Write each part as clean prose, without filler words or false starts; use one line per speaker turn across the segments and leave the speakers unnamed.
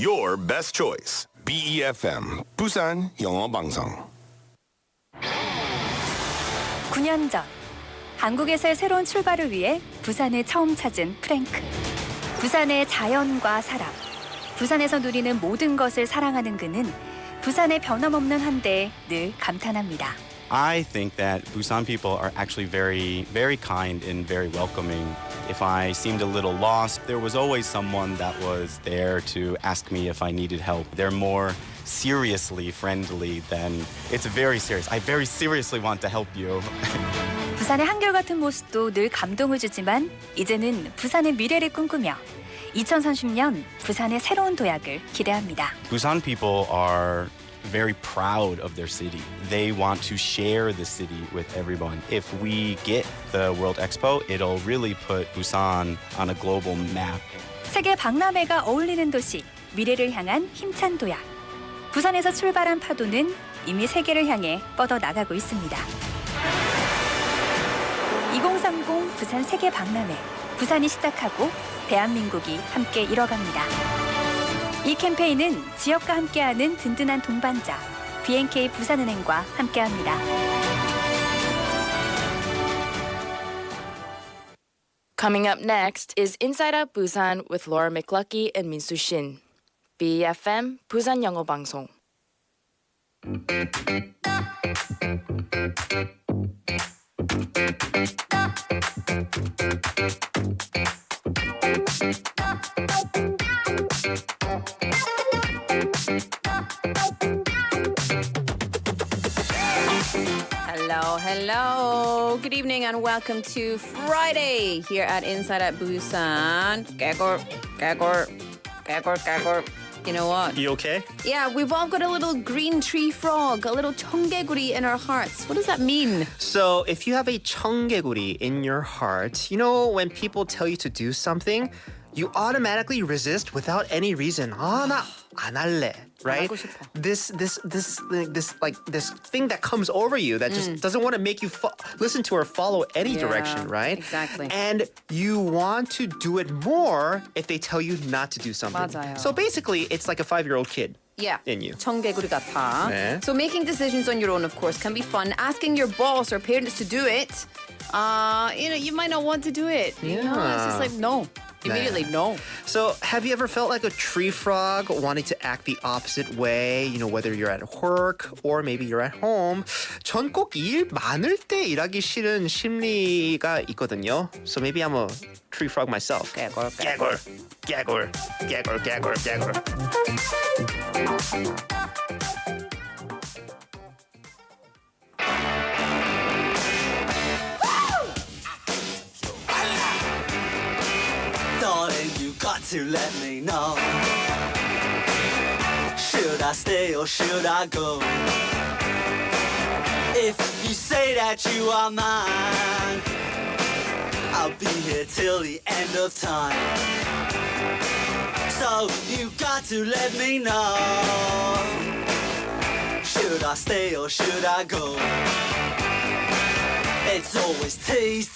your best choice. BEFM 부산 영어방송.
9년 전 한국에서의 새로운 출발을 위해 부산을 처음 찾은 프랭크. 부산의 자연과 사람, 부산에서 누리는 모든 것을 사랑하는 그는 부산의 변함없는 한데에 늘 감탄합니다.
I think that Busan people are actually very, very kind and very welcoming. If I seemed a little lost, there was always someone that was there to ask me if I needed help. They're more seriously friendly than it's very serious. I very seriously want to help you.
부산의 한결같은 모습도 늘 감동을 주지만 이제는 부산의 미래를 꿈꾸며 2030년 부산의 새로운 도약을 기대합니다.
Busan people are very proud of their city. They want to share the city with everyone. If we get the World Expo, it'll really put Busan on a global map.
세계 박람회가 어울리는 도시, 미래를 향한 힘찬 도약. 부산에서 출발한 파도는 이미 세계를 향해 뻗어나가고 있습니다. 2030 부산 세계 박람회. 부산이 시작하고 대한민국이 함께 이뤄갑니다. 이 캠페인은 지역과 함께하는 든든한 동반자 B&K 부산은행과 함께합니다.
Coming up next is Inside Out Busan with Laura McLucky and Minsu Shin. BFM 부산 영어방송.
Hello. Good evening and welcome to Friday here at Inside at Busan. Gagor. You know what?
You okay?
Yeah, we've all got a little green tree frog, a little 청개구리 in our hearts. What does that mean?
So if you have a 청개구리 in your heart, you know when people tell you to do something, you automatically resist without any reason. 나 안 할래, right?
하고 싶어.
This thing that comes over you that just doesn't want to make you listen to or follow any direction, right?
Exactly.
And you want to do it more if they tell you not to do something.
맞아요.
So basically, it's like a 5-year-old kid.
Yeah.
In you.
청개구리 같아.
네.
So making decisions on your own, of course, can be fun. Asking your boss or parents to do it, you might not want to do it. You know, it's just like, no. Immediately, no.
So, have you ever felt like a tree frog wanting to act the opposite way? You know, whether you're at work or maybe you're at home. 전 꼭 일 많을 때 일하기 싫은 심리가 있거든요. So maybe I'm a tree frog myself.
깨골.
Darling, you got to let me know. Should I stay or should I go? If you say that you are mine, I'll be here till the end of time. So you got to let me know. Should I stay or should I go? It's always tease.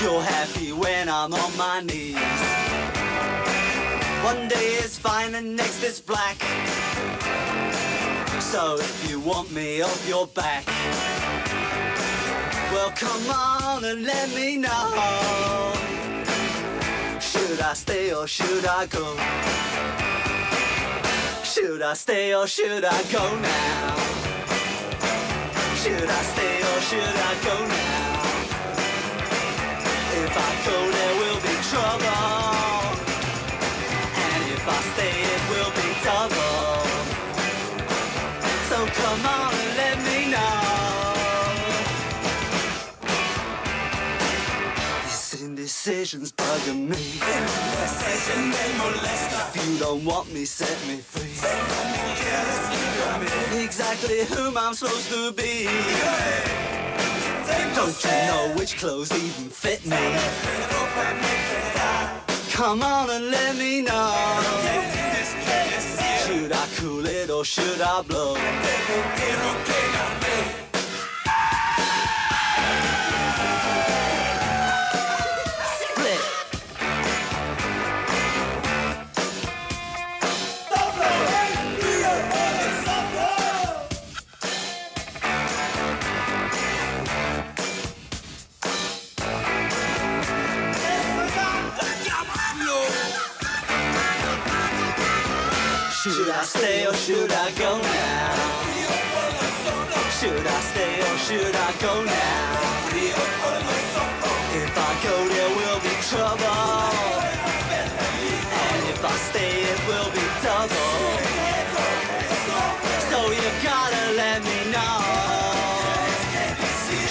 You're happy when I'm on my knees. One day is fine and next is black. So if you want me off your back, well come on and let me know. Should I stay or should I go? Should I stay or should I go now? Should I stay or should I go now? If I go, there will be trouble. And if I stay, it will be double. So come on and let me know. These indecisions bugging me. If you don't want me, set me free. Exactly whom I'm supposed to be. Don't you know which clothes even fit me? Come on and let me know. Should I cool it or should I blow? Split. I stay or should I go now? Should I stay or should I go now? If I go there will be trouble, and if I stay it will be double. So you gotta let me know.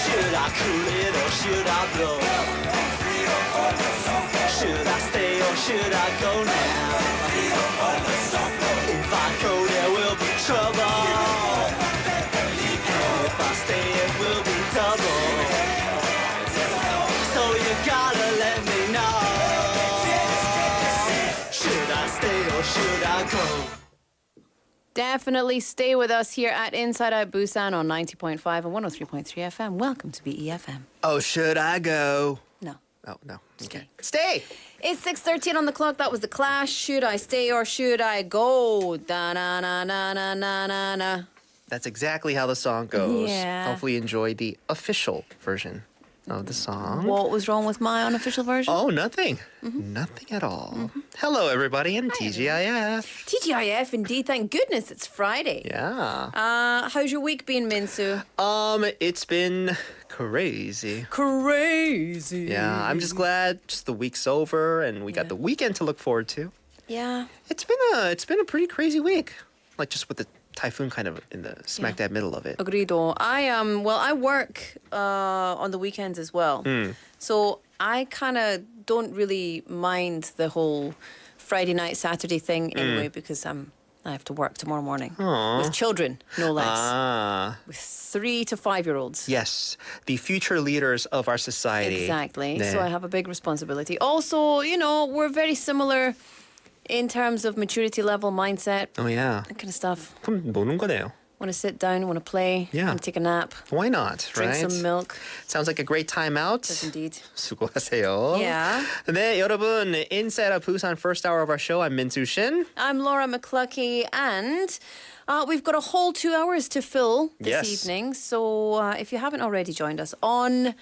Should I cool it or should I blow? Should I stay or should I go now? If I go there will be trouble, and if I stay it will be double. So you gotta let me know. Should I stay or should I go?
Definitely stay with us here at Inside Out Busan on 90.5 and 103.3 FM. Welcome to BEFM.
Oh, should I go?
No.
Oh, no. Okay. Stay!
It's 6:13 on the clock. That was The Clash. Should I stay or should I go? Da-na-na-na-na-na-na-na.
That's exactly how the song goes.
Yeah.
Hopefully you enjoyed the official version of the song.
What was wrong with my unofficial version?
Oh, nothing. Nothing at all. Hello, everybody, and TGIF.
TGIF, indeed. Thank goodness it's Friday.
Yeah.
How's your week been, Minsu?
It's been crazy.
Crazy.
Yeah, I'm just glad the week's over and we got the weekend to look forward to.
Yeah.
It's been a pretty crazy week. Like just with the typhoon kind of in the smack dab middle of it.
Agreedo. I work on the weekends as well. So I kind of don't really mind the whole Friday night, Saturday thing anyway because I have to work tomorrow morning with children, no less. With 3 to 5-year-olds.
Yes, the future leaders of our society.
Exactly.
네.
So I have a big responsibility. Also, we're very similar in terms of maturity level, mindset,
Oh yeah.
that kind of stuff.
그럼 노는 거네요.
Want to sit down, want to play,
Yeah.
want to take a nap,
Why not,
drink
right?
some milk.
Sounds like a great time out.
Yes, indeed.
수고하세요.
Yeah.
네, 여러분, Inside Out Busan first hour of our show. I'm Minsu Shin.
I'm Laura McCluckey, and we've got a whole 2 hours to fill this
Yes.
evening. So if you haven't already joined us on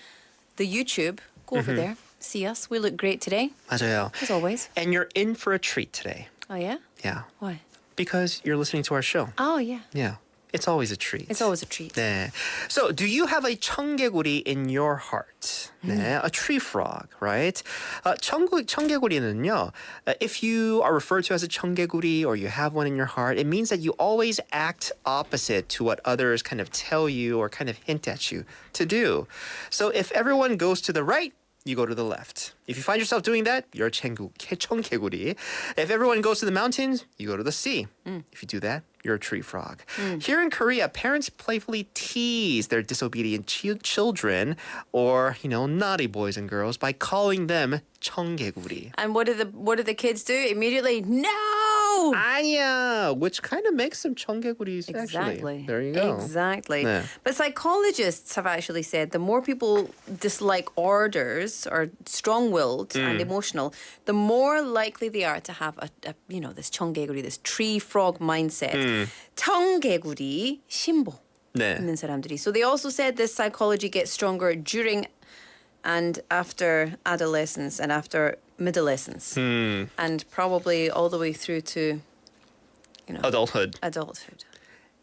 the YouTube, go over there, see us. We look great today,
맞아요.
as always.
And you're in for a treat today.
Oh, yeah?
Yeah.
Why?
Because you're listening to our show.
Oh, yeah.
Yeah. It's always a treat.
It's always a treat.
네. So, do you have a 청개구리 in your heart? 네, a tree frog, right? 청개구리는요, if you are referred to as a 청개구리 or you have one in your heart, it means that you always act opposite to what others kind of tell you or kind of hint at you to do. So, if everyone goes to the right, you go to the left. If you find yourself doing that, you're a 청개구리. If everyone goes to the mountains, you go to the sea. If you do that, you're a tree frog. Here in Korea, parents playfully tease their disobedient children or, naughty boys and girls by calling them 청개구리.
And what do the kids do? Immediately, no!
아니야, which kind of makes them 청개구리s,
Exactly.
actually. There you go.
Exactly.
네.
But psychologists have actually said the more people dislike orders or strong-willed and emotional, the more likely they are to have a this 청개구리, this tree frog mindset. 청개구리 신보
네.
있는 사람들이. So they also said this psychology gets stronger during and after adolescence and after adolescence, and probably all the way through to,
Adulthood.
adulthood.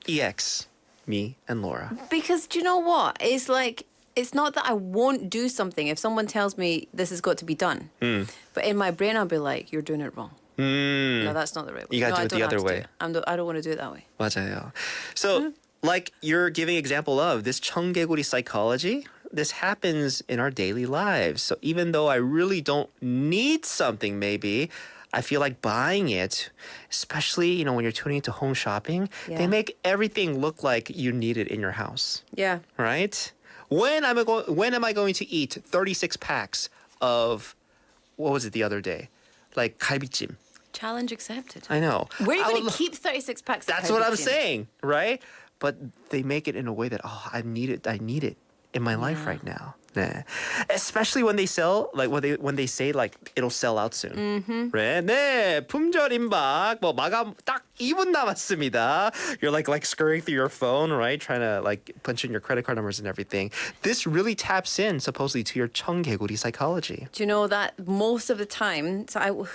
EX, me and Laura.
Because do you know what? It's like, it's not that I won't do something if someone tells me this has got to be done. But in my brain, I'll be like, you're doing it wrong. No, that's not the right way.
You gotta
no,
do
I
it the
don't
other
have to
way.
do it. I don't want to do it that way.
맞아요. So, like you're giving example of this 청개구리 psychology, this happens in our daily lives. So even though I really don't need something, maybe I feel like buying it, especially when you're tuning into home shopping,
Yeah.
they make everything look like you need it in your house,
Yeah.
right? When am I going to eat 36 packs of what was it the other day, like 갈비찜?
Challenge accepted.
I know.
Where are you
I
going
would
to keep 36 packs of
That's what I'm
갈비찜?
saying, right? But they make it in a way that I need it in my life right now. 네. Especially when they sell, like when they say like it'll sell out soon. right? 네, 품절 임박. 뭐 마감 딱 2분 남았습니다. You're like scurrying through your phone, right? Trying to like punch in your credit card numbers and everything. This really taps in supposedly to your 청개구리 psychology.
Do you know that most of the time,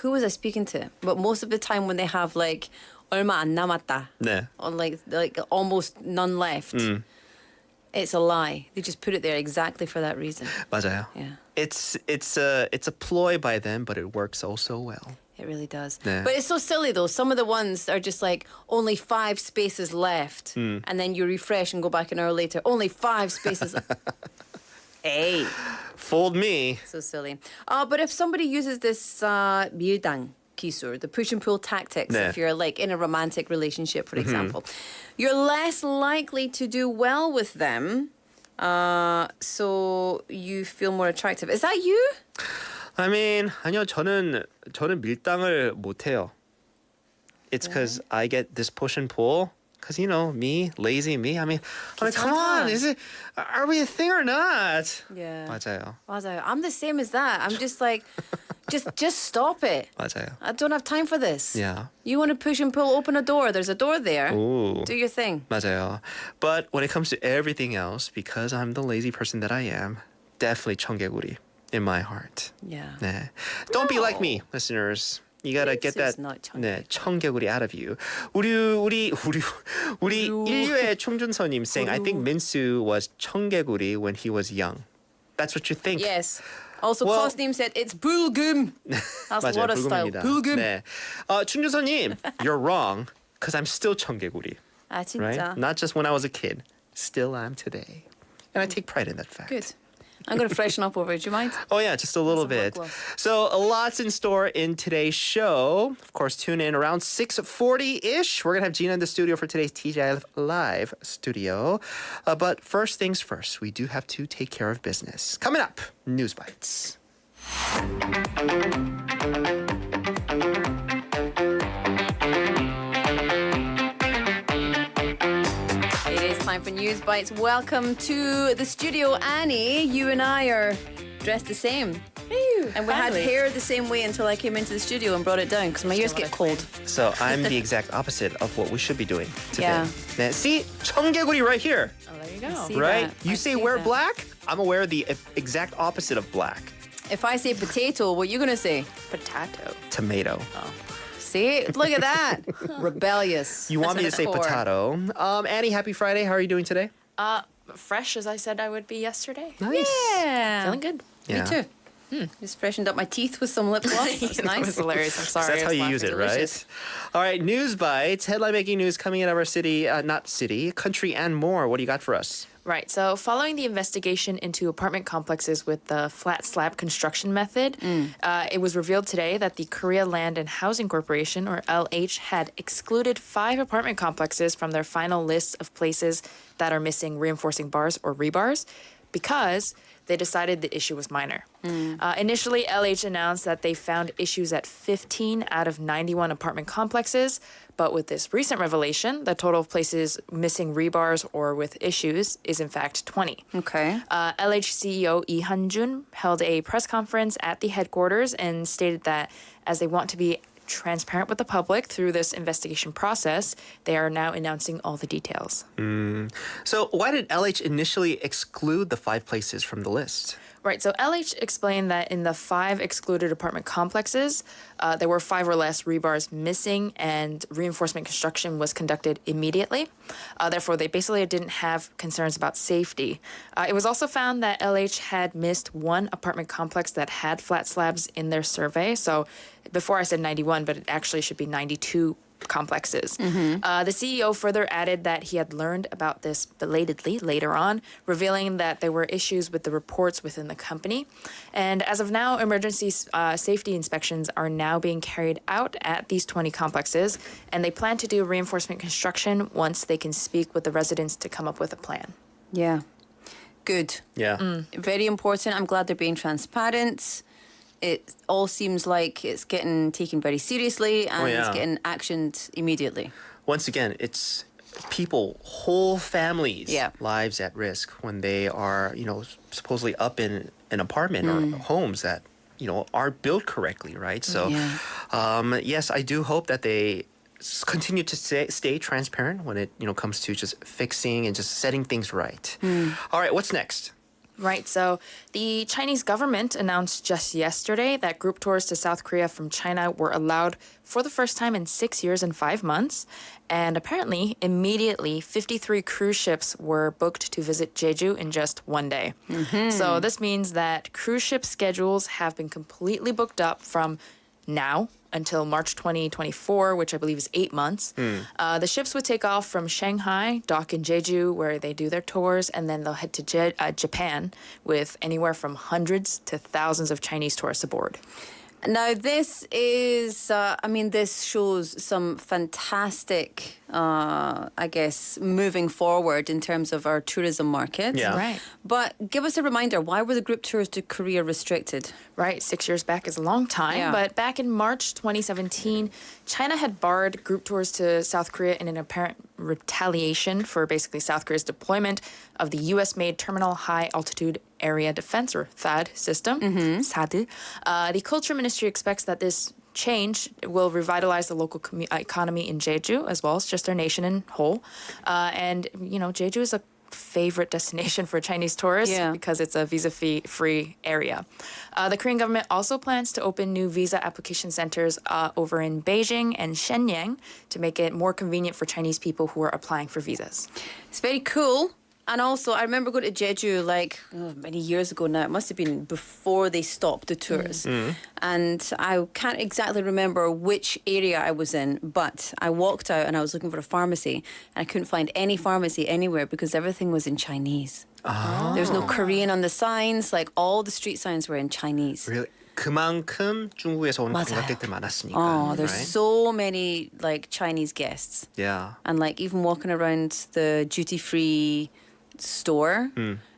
who was I speaking to? But most of the time when they have like 얼마 안 남았다.
네.
Or like almost none left. It's a lie. They just put it there exactly for that reason.
맞아요.
Yeah.
It's a ploy by them, but it works oh so well.
It really does.
네.
But it's so silly though. Some of the ones are just like only 5 spaces left. And then you refresh and go back an hour later. Only 5 spaces. Hey.
Fooled me.
So silly. But if somebody uses this 밀당 기술, the push and pull tactics,
네.
if you're like in a romantic relationship, for example, you're less likely to do well with them. So you feel more attractive. Is that you?
I mean, 아니요, 저는 밀당을 못 해요. It's because I get this push and pull. Because, you know, me, lazy me. I mean, come on, are we a thing or not?
Yeah.
맞아요.
I'm the same as that. I'm just like, just stop it.
맞아요.
I don't have time for this.
Yeah.
You want to push and pull, open a door. There's a door there.
Ooh.
Do your thing.
맞아요. But when it comes to everything else, because I'm the lazy person that I am, definitely 청개구리 in my heart.
Yeah.
네. Don't be like me, listeners. You gotta get
This is
that
not
네, 청개구리 out of you. 우리 인류의 총준서님 saying, I think Minsu was 청개구리 when he was young. That's what you think.
Yes. Also,
Well-
Klaus Neem said it's bulgum. That's a
맞아요,
lot of style.
불금입니다.
bulgum.
네. 춘준서님, you're wrong, because I'm still 청개구리,
아, 진짜.
right? Not just when I was a kid. Still am today. And I take pride in that fact.
Good. I'm going to freshen up over it. Do you mind?
Oh, yeah, just a little
Some lip
bit.
gloss.
So, lots in store in today's show. Of course, tune in around 6:40-ish. We're going to have Gina in the studio for today's TGI Live studio. But first things first, we do have to take care of business. Coming up, News Bites.
It is time for News Bites. Welcome to the studio, Annie. You and I are dressed the same. And we had hair the same way until I came into the studio and brought it down because my ears get cold.
So, I'm the exact opposite of what we should be doing today.
Yeah.
네, see? 청개구리 right here.
Oh, there you go.
See
Right?
that.
You
I
say
see
wear
that.
black, I'm gonna wear the exact opposite of black.
If I say potato, what are you going to say?
Potato.
Tomato.
See? Look at that. Rebellious.
You want me to say
Core.
potato. Annie, happy Friday. How are you doing today?
Fresh as I said I would be yesterday.
Nice.
Yeah.
Feeling good.
Yeah.
Me too. Just freshened up my teeth with some lip gloss. That's
That
nice.
was hilarious. I'm sorry.
That's
I
how
was
you use it,
laughing.
right?
Delicious.
All right, News Bites. Headline making news coming out of our city, not city, country, and more. What do you got for us?
Right. So, following the investigation into apartment complexes with the flat slab construction method, it was revealed today that the Korea Land and Housing Corporation, or LH, had excluded 5 apartment complexes from their final list of places that are missing reinforcing bars or rebars because they decided the issue was minor. Initially, LH announced that they found issues at 15 out of 91 apartment complexes, but with this recent revelation, the total of places missing rebars or with issues is in fact 20.
Okay.
LH CEO Lee Han-jun held a press conference at the headquarters and stated that as they want to be transparent with the public through this investigation process, they are now announcing all the details.
So, why did LH initially exclude the 5 places from the list?
Right, so LH explained that in the 5 excluded apartment complexes, there were 5 or less rebars missing and reinforcement construction was conducted immediately. Therefore, they basically didn't have concerns about safety. It was also found that LH had missed 1 apartment complex that had flat slabs in their survey. So before I said 91, but it actually should be 92 complexes. The CEO further added that he had learned about this belatedly later on, revealing that there were issues with the reports within the company. And as of now, emergency safety inspections are now being carried out at these 20 complexes, and they plan to do reinforcement construction once they can speak with the residents to come up with a plan.
Yeah. Good.
Yeah.
Very important. I'm glad they're being transparent. It all seems like it's getting taken very seriously and it's
yeah.
getting actioned immediately.
Once again, it's people, whole families'
Yeah.
lives at risk when they are, supposedly up in an apartment or homes that, aren't built correctly, right? So, yes, I do hope that they continue to stay transparent when it, comes to just fixing and just setting things right. All right, what's next?
Right. So the Chinese government announced just yesterday that group tours to South Korea from China were allowed for the first time in 6 years and 5 months. And apparently, immediately, 53 cruise ships were booked to visit Jeju in just one day. So this means that cruise ship schedules have been completely booked up from now until March 2024, which I believe is 8 months. The ships would take off from Shanghai, dock in Jeju, where they do their tours, and then they'll head to Japan with anywhere from hundreds to thousands of Chinese tourists aboard.
Now, this is, this shows some fantastic, I guess, moving forward in terms of our tourism market.
Yeah.
Right.
But give us a reminder, why were the group tours to Korea restricted?
Right, 6 years back is a long time,
Yeah.
but back in March 2017, China had barred group tours to South Korea in an apparent retaliation for basically South Korea's deployment of the U.S.-made Terminal High Altitude Area Defense, or THAAD system, THAAD. The Culture Ministry expects that this change will revitalize the local economy in Jeju, as well as just our nation in whole. And, Jeju is a favorite destination for Chinese tourists because it's a visa-free area. The Korean government also plans to open new visa application centers over in Beijing and Shenyang to make it more convenient for Chinese people who are applying for visas.
It's very cool. And also, I remember going to Jeju many years ago now. It must have been before they stopped the tours. And I can't exactly remember which area I was in, but I walked out and I was looking for a pharmacy. And I couldn't find any pharmacy anywhere because everything was in Chinese. There was no Korean on the signs. Like, all the street signs were in Chinese.
Really? 그만큼 중국에서 온
맞아요.
관광객들 많았으니까.
Oh, there's
right?
so many, Chinese guests.
Yeah.
And, even walking around the duty-free store,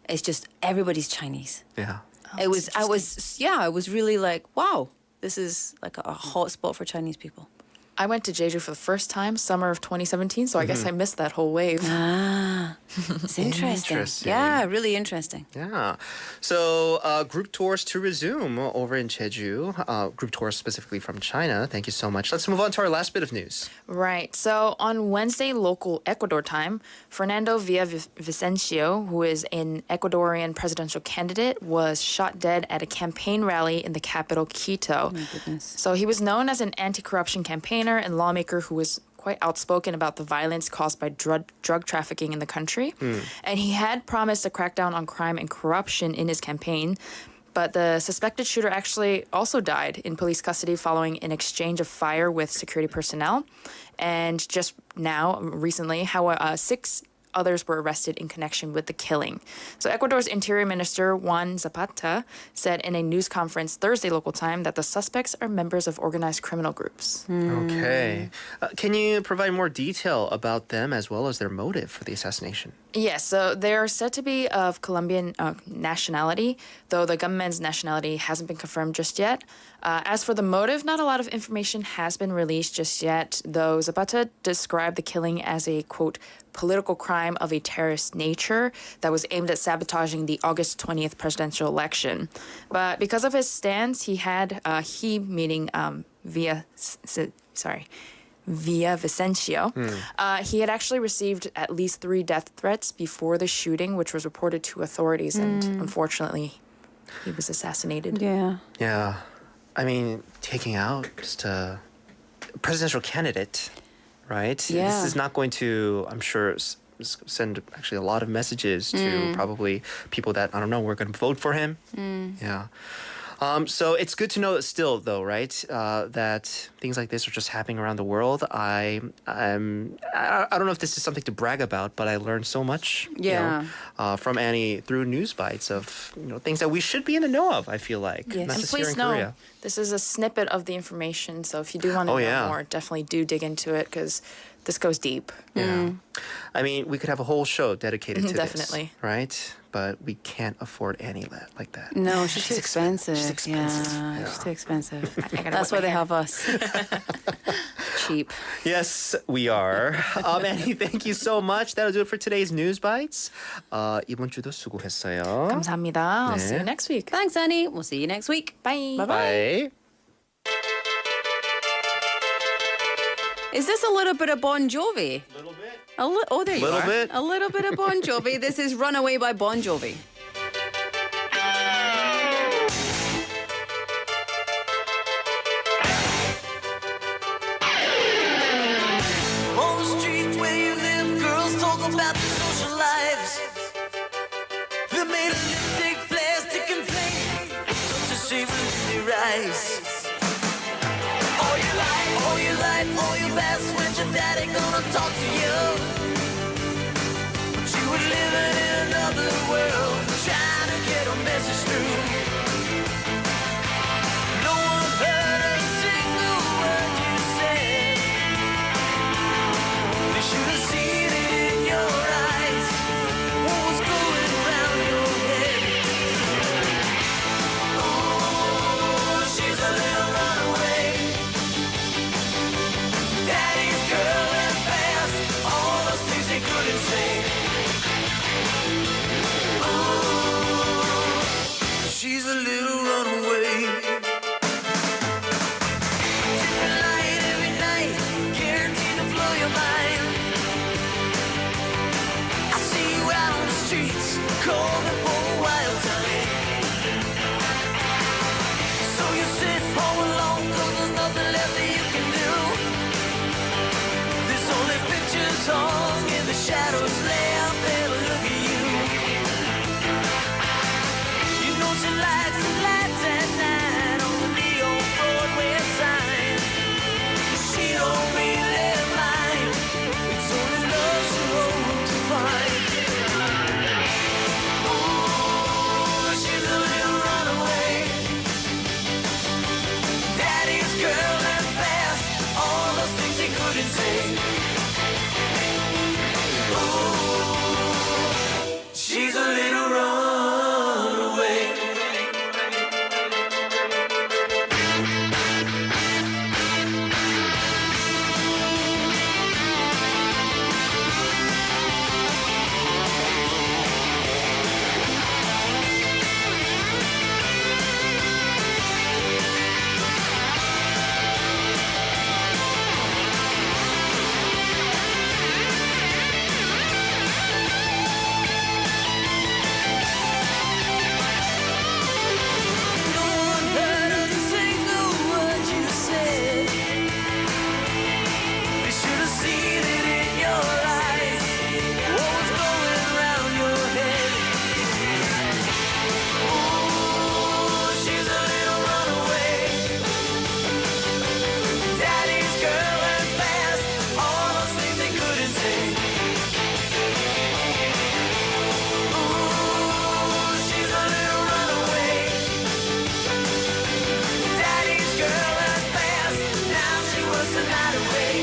it's just everybody's Chinese.
Yeah.
I was really like, wow, this is like a hot spot for Chinese people.
I went to Jeju for the first time, summer of 2017, so I guess I missed that whole wave.
It's interesting.
Interesting.
Yeah, really interesting.
Yeah. So group tours to resume over in Jeju. Group tours specifically from China. Thank you so much. Let's move on to our last bit of news.
Right. So on Wednesday, local Ecuador time, Fernando Villavicencio, who is an Ecuadorian presidential candidate, was shot dead at a campaign rally in the capital, Quito.
Oh my goodness.
So he was known as an anti-corruption campaigner and lawmaker who was quite outspoken about the violence caused by drug trafficking in the country. And he had promised a crackdown on crime and corruption in his campaign. But the suspected shooter actually also died in police custody following an exchange of fire with security personnel. And just now, recently, 6 others were arrested in connection with the killing. So Ecuador's Interior Minister Juan Zapata said in a news conference Thursday local time that the suspects are members of organized criminal groups.
Okay. Can you provide more detail about them as well as their motive for the assassination?
Yes, so they are said to be of Colombian nationality, though the gunman's nationality hasn't been confirmed just yet. As for the motive, not a lot of information has been released just yet, though Zapata described the killing as a, quote, political crime of a terrorist nature that was aimed at sabotaging the August 20th presidential election. But because of his stance, meaning Villavicencio, he had actually received at least 3 death threats before the shooting, which was reported to authorities, and unfortunately, he was assassinated.
Yeah.
Yeah. I mean, taking out just a presidential candidate, right?
Yeah.
This is not going to, I'm sure, send actually a lot of messages to probably people that, I don't know, we're going to vote for him. Yeah. So it's good to know still, though, right, that things like this are just happening around the world. I don't know if this is something to brag about, but I learned so much from Annie through news bites of things that we should be in the know of, I feel like.
Yes.
Not
And
just here
please
in
know,
Korea.
this is a snippet of the information, so if you do want to know more, definitely do dig into it, because this goes deep.
Yeah. I mean, we could have a whole show dedicated to
Definitely.
this, right? But we can't afford Annie like that.
No, she's too expensive.
She's expensive.
Yeah, she's too expensive.
gotta
That's
whip
why
my
they
hair.
have us. Cheap.
Yes, we are. Annie, thank you so much. That'll do it for today's News Bites. 이번 주도 수고했어요.
감사합니다. I'll see you
네.
next week.
Thanks, Annie. We'll see you next week.
Bye.
Bye.
Is this a little bit of Bon Jovi?
A little bit.
Oh, there you
Little
are.
bit.
A little bit of Bon Jovi. This is Runaway by Bon Jovi.
about the social lives. They made lipstick, plastic, and paint. Such a shame to their eyes. All your life, all your best friends, your daddy gonna talk to you. But you were living in another world, trying to get a message through. No one heard a single word you said. They should have seen it in your eyes. What was going around your head? Oh, she's a little runaway. Daddy's girl and fast, all those things they couldn't say. Oh, she's a little runaway. Different light every night, guaranteed to blow your mind. I see you out on the streets, calling for a wild time. So you sit home alone, 'cause there's nothing left that you can do. There's only pictures hung in the shadows left there to look at you. You know she lights the lights at night on the neon Broadway sign. She don't really mind. It's only love she hopes to find. Oh, she's a little runaway. Daddy's girl and fast, all those things he couldn't say. Oh, she's a little runaway. No one heard a single word you said. They should have seen it in your eyes. What was going around your head? Oh, she's a little runaway. Daddy's girl and fast, all those things they couldn't say. Oh, she's a little runaway. Daddy's girl and fast, now she works the night away.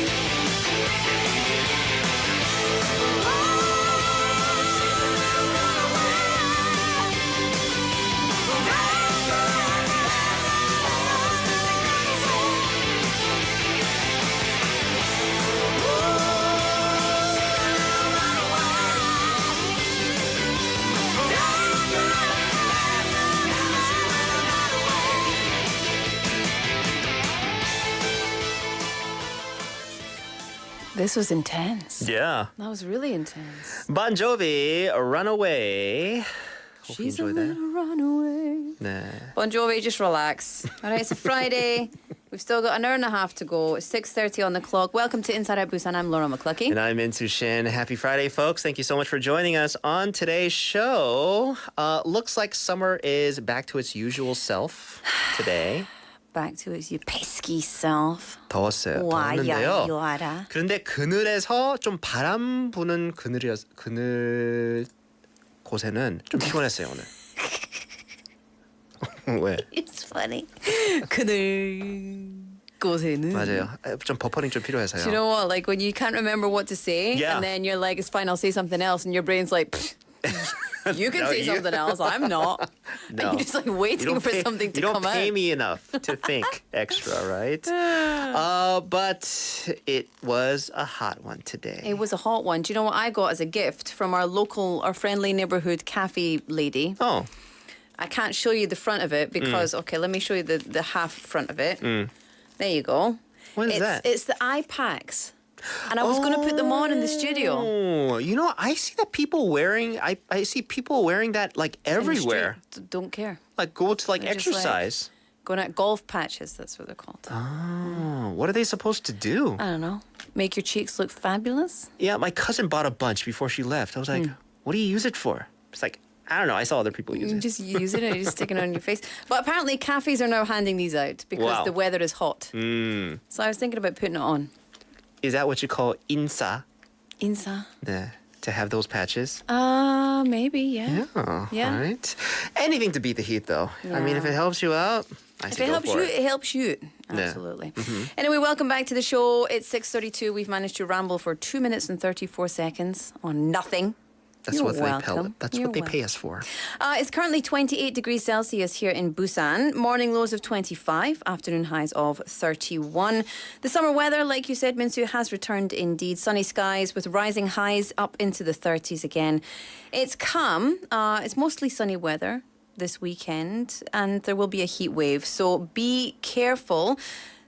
This was intense.
Yeah.
That was really intense.
Bon Jovi, Runaway. Hope you
She's a
enjoyed that.
little runaway.
네.
Bon Jovi, just relax. All right, it's a Friday. We've still got an hour and a half to go. It's 6:30 on the clock. Welcome to Inside Out Busan. I'm Laura McCluckey.
And I'm Into Shin. Happy Friday, folks. Thank you so much for joining us on today's show. Looks like summer is back to its usual self today.
Back to its you pesky self.
더웠어요.
와야
더웠는데요.
요아라.
그런데 그늘에서 좀 바람 부는 그늘 곳에는 좀 피곤했어요 오늘. 왜?
It's funny. 그늘 곳에는.
맞아요. 좀 버퍼링 좀 필요해서요.
Do you know what? Like when you can't remember what to say,
Yeah.
and then you're like, "It's fine, I'll say something else," and your brain's like, "You can
No,
say
you-
something else. I'm not."
No.
And you're just like waiting for something to come
You don't pay
out.
me enough to think extra, right? But it was a hot one today.
It was a hot one. Do you know what I got as a gift from our friendly neighborhood cafe lady?
Oh,
I can't show you the front of it because, okay, let me show you the half front of it. There you go.
what is that?
It's the eye packs. And I was going to put them on in the studio.
Oh, you know, I see that people wearing. I see people wearing that like
In the
everywhere.
street. Don't care.
Like go to like
They're just like-
exercise.
Going at golf patches, that's what they're called.
Oh, What are they supposed to do?
I don't know. Make your cheeks look fabulous?
Yeah, my cousin bought a bunch before she left. I was like, what do you use it for? It's like, I don't know. I saw other people use
You
it.
just use it and you just stick it on your face. But apparently cafes are now handing these out because
Wow.
the weather is hot. So I was thinking about putting it on.
Is that what you call insa?
Insa.
네, to have those patches?
Maybe, yeah.
Yeah. All right. Anything to beat the heat, though. I mean, if it helps you out, I
If
say
it
go
helps
for
you,
it.
it helps you. Absolutely. Anyway, welcome back to the show. It's 6:32. We've managed to ramble for 2 minutes and 34 seconds on nothing.
That's
You're
what
welcome.
That's
You're
what they pay
welcome.
us for.
It's currently 28 degrees Celsius here in Busan. Morning lows of 25, afternoon highs of 31. The summer weather, like you said, Minsu, has returned indeed. Sunny skies with rising highs up into the 30s again. It's calm. It's mostly sunny weather this weekend, and there will be a heat wave. So be careful.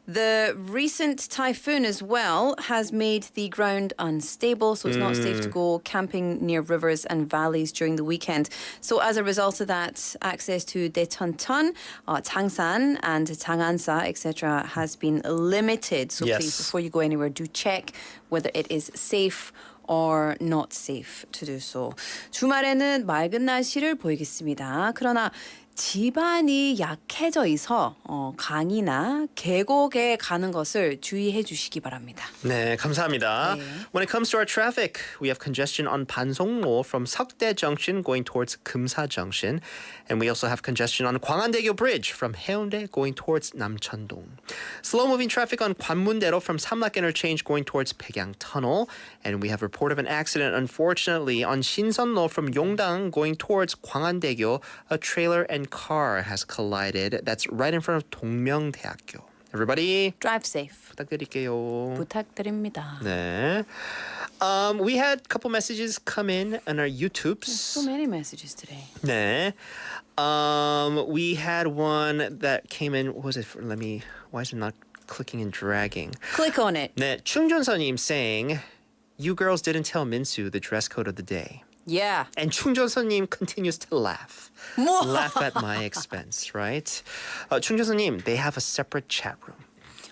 The recent typhoon as well has made the ground unstable, so it's not safe to go camping near rivers and valleys during the weekend. So as a result of that, access to Daecheon, Changsan and Chang'ansa, etc. has been limited. So
Yes.
please, before you go anywhere, do check whether it is safe or not safe to do so. 주말에는 맑은 날씨를 보이겠습니다. 그러나 지반이 약해져 있어 강이나 계곡에 가는 것을 주의해 주시기 바랍니다.
네, 감사합니다.
네.
When it comes to our traffic, we have congestion on Bansongro from Seokdae Junction going towards Kumsa Junction. And we also have congestion on Gwangandaegyo Bridge from Haeundae going towards Namcheondong. Slow-moving traffic on Gwanmundaero from Samlak Interchange going towards Baekyang Tunnel. And we have report of an accident, unfortunately, on Shinseonro from Yongdang going towards Gwangandaegyo. A trailer and car has collided. That's right in front of 동명대학교. Everybody,
Drive safe.
부탁드릴게요.
부탁드립니다.
네. We had a couple messages come in on our YouTubes.
So many messages today.
네. We had one that came in. What was it? Why is it not clicking and dragging?
Click on it.
네. 충전선님 saying, you girls didn't tell Minsu the dress code of the day.
Yeah.
And 충전선님 continues to laugh. Laugh at my expense, right? 충전선님, they have a separate chat room.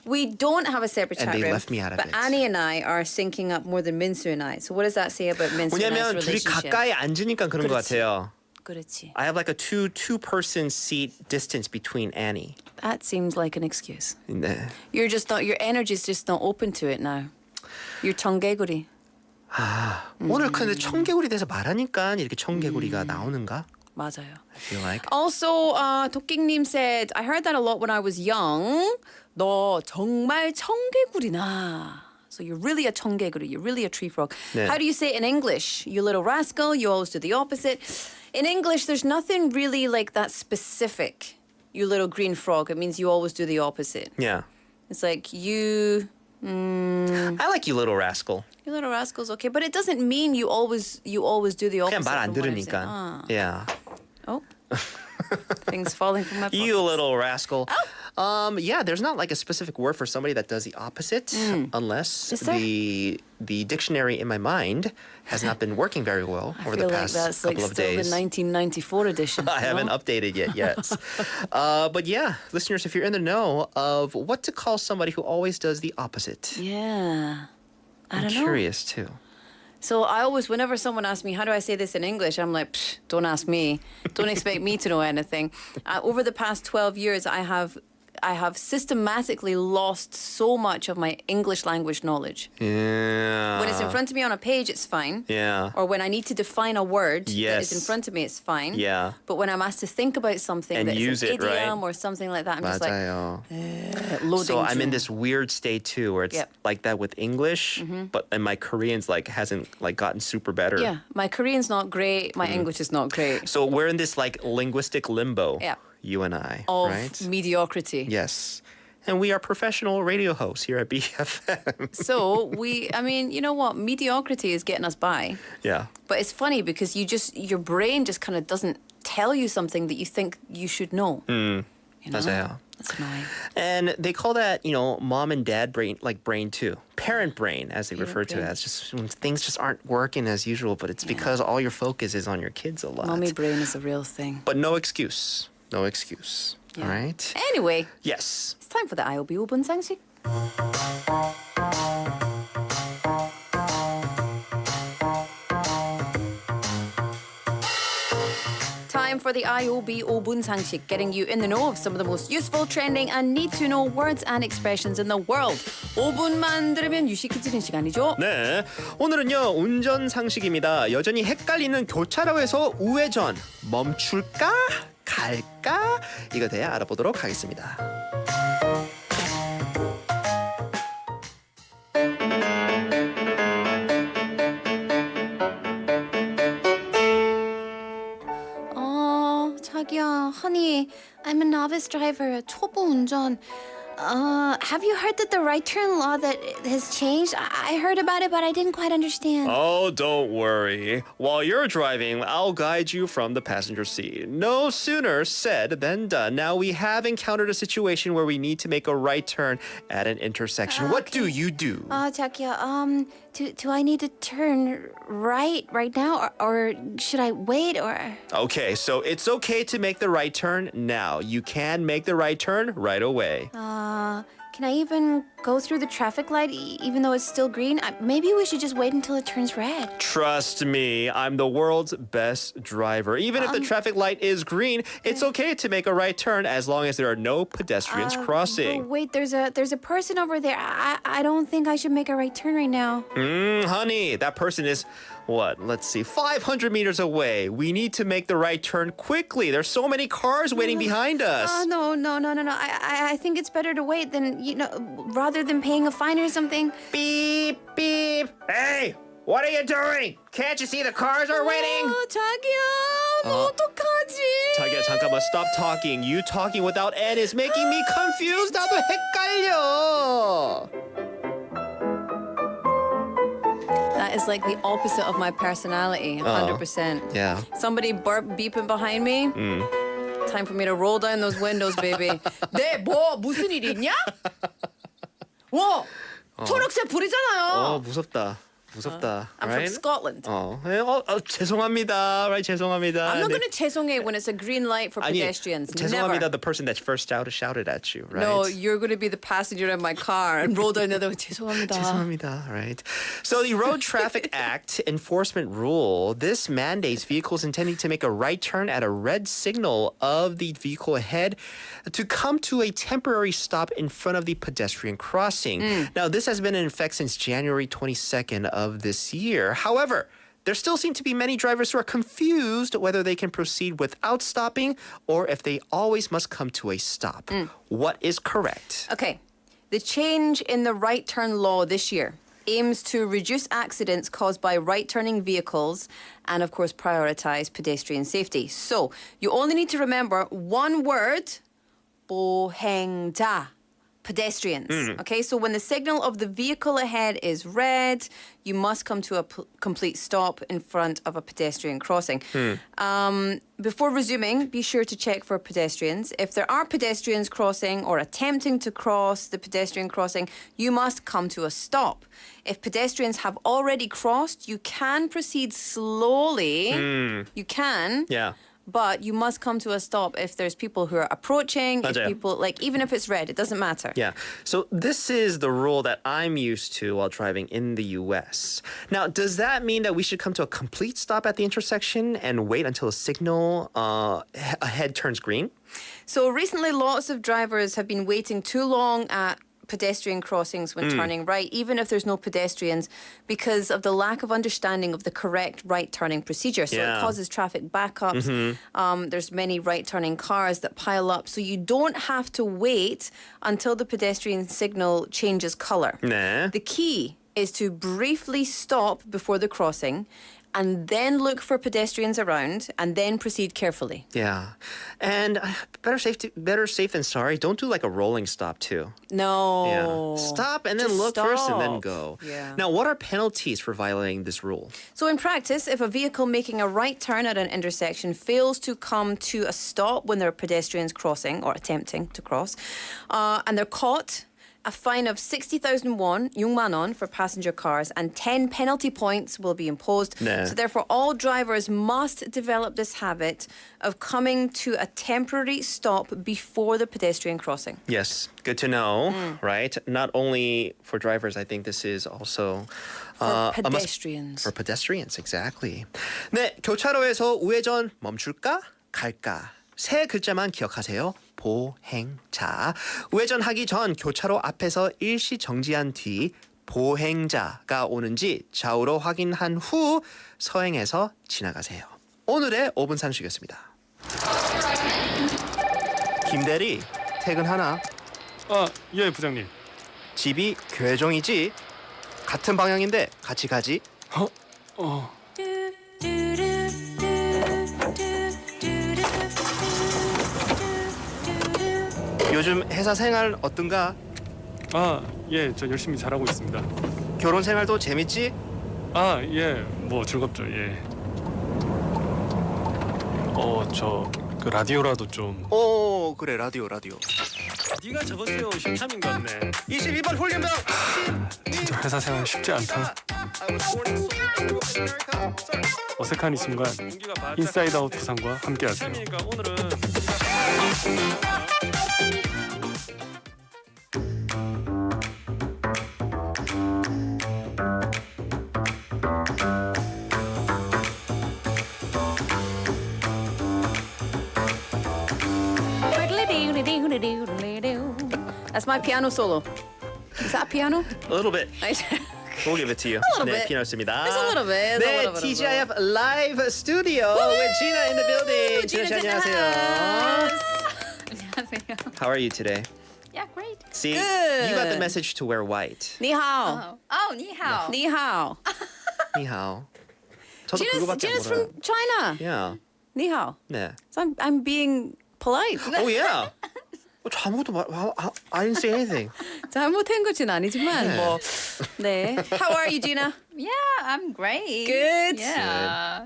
We don't have a separate
And
chat
they
room.
left me out of
but
it.
Annie and I are syncing up more than Minsu and I. So what does that say about Minsu and I's
왜냐면 둘이
relationship?
가까이 앉으니까 그런 것
그렇지.
같아요.
그렇지.
I have like a two-person seat distance between Annie.
That seems like an excuse.
네.
You're just not. Your energy's just not open to it now. You're 청개구리.
오늘 근데 청개구리 대해서 말하니까 이렇게 청개구리가 나오는가?
맞아요.
I feel like.
Also, 도끼님 said, I heard that a lot when I was young. 너 정말 청개구리나. So you're really a 청개구리. You're really a tree frog.
네.
How do you say it in English? You little rascal. You always do the opposite. In English, there's nothing really like that specific. You little green frog. It means you always do the opposite.
Yeah.
It's like you...
I like you little rascal.
You little rascal's okay, but it doesn't mean you always do the opposite.
그냥 말 안
from what I'm saying.
들으니까. Yeah.
Oh. Things falling from my pocket.
You little rascal. Yeah, there's not like a specific word for somebody that does the opposite unless
Is there?
the dictionary in my mind has not been working very well over the
I feel
past
like that's like
couple of
still
days.
the 1994 edition.
I haven't
no?
updated yet. But yeah, listeners, if you're in the know of what to call somebody who always does the opposite,
Yeah. I
I'm
don't know.
curious too.
So I always, whenever someone asks me, how do I say this in English? I'm like, Psh, don't ask me. Don't expect me to know anything. Over the past 12 years, I have systematically lost so much of my English language knowledge.
Yeah.
When it's in front of me on a page, it's fine.
Yeah.
Or when I need to define a word that is in
Yes.
front of me, it's fine.
Yeah.
But when I'm asked to think about something
And
that is
use
an
it, right?
idiom or something like that, I'm just like
맞아요.
loading.
So I'm in
through.
this weird state too, where it's
Yep.
like that with English, and my Korean's like hasn't like gotten super better.
Yeah, my Korean's not great. My English is not great.
So we're in this like linguistic limbo.
Yeah.
You and I,
Of
right?
mediocrity.
Yes. And we are professional radio hosts here at BFM.
So I mean, you know what? Mediocrity is getting us by.
Yeah.
But it's funny because your brain just kind of doesn't tell you something that you think you should know. You know?
맞아요.
That's annoying.
And they call that, mom and dad brain too. Parent brain, as they refer to it
brain.
as. Just when things just aren't working as usual, but it's because all your focus is on your kids a lot.
Mommy brain is a real thing.
But no excuse. No excuse. All right.
Anyway,
Yes.
it's time for the IOB 5분 상식. Time for the IOB 5분 상식, getting you in the know of some of the most useful, trending, and need-to-know words and expressions in the world. 5분만 들으면 유식해지는 시간이죠.
네, 오늘은요 운전 상식입니다. 여전히 헷갈리는 교차로에서 우회전 멈출까 갈까 이거 대해 알아보도록 하겠습니다.
자기야, honey, I'm a novice driver. 초보 운전. Have you heard that the right turn law that has changed? I heard about it, but I didn't quite understand.
Oh, don't worry. While you're driving, I'll guide you from the passenger seat. No sooner said than done. Now we have encountered a situation where we need to make a right turn at an intersection. What do you do?
자기야, do I need to turn right now, or should I wait, or?
Okay, so it's okay to make the right turn now. You can make the right turn right away.
Can I even go through the traffic light even though it's still green? Maybe we should just wait until it turns red.
Trust me, I'm the world's best driver. Even if the traffic light is green, it's okay to make a right turn as long as there are no pedestrians crossing.
But wait, there's a person over there. I don't think I should make a right turn right now.
Honey, that person is, what, let's see, 500 meters away. We need to make the right turn quickly. There's so many cars waiting behind us.
No. I think it's better to wait than, rather than paying a fine or something.
Beep, beep. Hey, what are you doing? Can't you see the cars are waiting?
자기야, 너 어떡하지?
자기야, 잠깐만, stop talking. You talking without N is making me confused. 나도 헷갈려.
That is like the opposite of my personality, 100%.
Yeah.
Somebody beeping behind me. Time for me to roll down those windows, baby. 네, 무슨 일 있냐? 초록색 불이잖아요.
무섭다.
I'm
right?
from Scotland.
죄송합니다. Right, 죄송합니다.
I'm not going to 죄송해 when it's a green light for pedestrians.
죄송합니다,
Never.
the person that first shouted at you, right?
No, you're going to be the passenger in my car and roll down the other way. 죄송합니다.
죄송합니다, right? So the Road Traffic Act enforcement rule, this mandates vehicles intending to make a right turn at a red signal of the vehicle ahead to come to a temporary stop in front of the pedestrian crossing. Now, this has been in effect since January 22nd of this year. However, there still seem to be many drivers who are confused whether they can proceed without stopping or if they always must come to a stop. What is correct?
Okay, the change in the right turn law this year aims to reduce accidents caused by right-turning vehicles and, of course, prioritize pedestrian safety. So you only need to remember one word, 보.행.자, pedestrians. Okay, so when the signal of the vehicle ahead is red, you must come to a complete stop in front of a pedestrian crossing. Before resuming, be sure to check for pedestrians. If there are pedestrians crossing or attempting to cross the pedestrian crossing, you must come to a stop. If pedestrians have already crossed, you can proceed slowly. You can.
Yeah.
But you must come to a stop if there's people who are approaching, if
맞아요.
people, even if it's red, it doesn't matter.
Yeah. So this is the rule that I'm used to while driving in the US. Now, does that mean that we should come to a complete stop at the intersection and wait until a signal ahead turns green?
So recently, lots of drivers have been waiting too long at pedestrian crossings when turning right, even if there's no pedestrians, because of the lack of understanding of the correct right turning procedure. So it causes traffic backups. There's many right turning cars that pile up. So you don't have to wait until the pedestrian signal changes color.
네.
The key is to briefly stop before the crossing and then look for pedestrians around and then proceed carefully.
Yeah. And better safe than sorry. Don't do like a rolling stop too.
No.
Yeah. Stop and then
Just
look first and then
stop.
go.
Yeah.
Now, what are penalties for violating this rule?
So in practice, if a vehicle making a right turn at an intersection fails to come to a stop when there are pedestrians crossing or attempting to cross, and they're caught, a fine of 60,000 won, 6만 won for passenger cars, and 10 penalty points will be imposed.
네.
So therefore, all drivers must develop this habit of coming to a temporary stop before the pedestrian crossing.
Yes, good to know, right? Not only for drivers, I think this is also
For
a must-
pedestrians.
for pedestrians, exactly. 네, 교차로에서 우회전 멈출까? 갈까? 세 글자만 기억하세요. 보.행.자. 우회전하기 전 교차로 앞에서 일시 정지한 뒤 보.행.자가 오는지 좌우로 확인한 후 서행해서 지나가세요. 오늘의 5분 산수였습니다. 김대리, 퇴근하나?
예, 부장님.
집이 교회종이지? 같은 방향인데 같이 가지? 요즘 회사 생활 어떤가?
예, 저 열심히 잘하고 있습니다.
결혼 생활도 재밌지?
예, 뭐 즐겁죠, 예. 저 그 라디오라도 좀.
그래 라디오.
네가 저번 주 심참인 것 같네.
22번 훈련병.
진짜 회사 생활 쉽지 않다. 어색한 이 순간 인사이드 아웃 부산과 함께하세요. 오늘은
That's my piano solo. Is that a piano?
A little bit.
It's
We'll give it to you.
little
네,
bit.
피노스입니다.
a little bit.
네, TGIF Live Studio with Gina in the building. Gina 씨 안녕하세요.
안녕하세요.
How are you today?
Yeah, great.
See,
Good.
you got the message to wear white.
你好.
니하오.
你好.
니 하오. 저도
Gina's,
그거밖에 안
Gina's
몰라요.
from China.
Yeah.
你好.
네.
So I'm being polite.
Oh yeah. 저 아무것도 I didn't say anything.
잘못한 것은 아니지만
네.
뭐. 네. How are you, Gina?
Yeah, I'm great.
Good.
Yeah.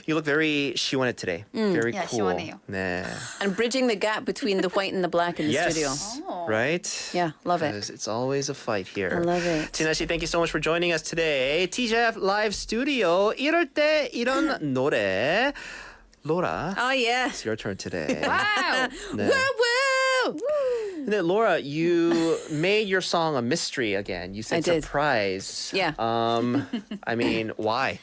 You look very 시원해 today. Very
Yeah,
cool.
시원해요.
네.
And bridging the gap between the white and the black in the
Yes.
studio.
Oh.
Right?
Yeah, love it.
Because it's always a fight here.
I love it.
Tina 씨, thank you so much for joining us today. TGF Live Studio. 이럴 때 이런 노래. Laura,
Oh yeah.
it's your turn today.
Wow.
네.
Woo!
근데 Laura, you made your song a mystery again. You said
I did.
surprise.
Yeah.
I mean, why?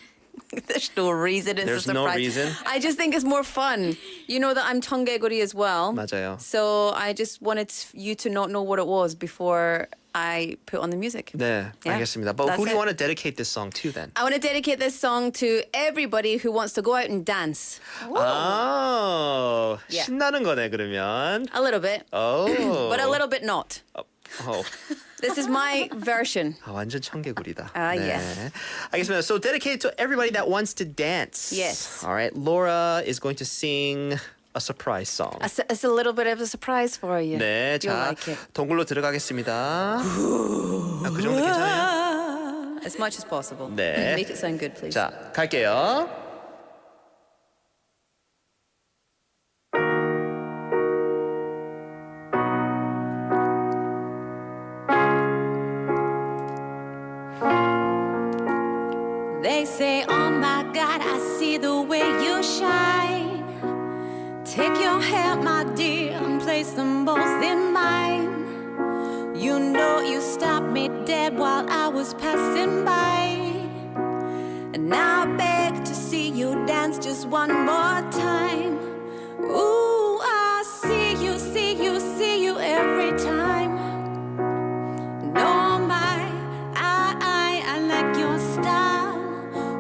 There's no reason it's
There's
a
no
surprise.
reason?
I just think it's more fun. You know that I'm 청개구리 as well.
맞아요.
So I just wanted you to not know what it was before I put on the music.
네,
Yeah,
알겠습니다. But
that's
who do you
it.
want to dedicate this song to then?
I want to dedicate this song to everybody who wants to go out and dance.
Oh,
Yeah.
신나는 거네 그러면.
A little bit,
Oh.
but a little bit not.
Oh.
This is my version.
완전 청개구리다.
yes.
알겠습니다. So dedicated to everybody that wants to dance.
Yes.
All right. Laura is going to sing a surprise song.
It's a little bit of a surprise for you.
네,
You'll
자,
like it.
동굴로 들어가겠습니다. 그 정도 괜찮아요?
As much as possible.
네.
Make it sound good, please.
자, 갈게요.
They say, oh my God, I see the way you shine. Take your hand, my dear, and place them both in mine. You know you stopped me dead while I was passing by. And now I beg to see you dance just one more time. Ooh, I see you, see you, see you every time. No, my, I like your style.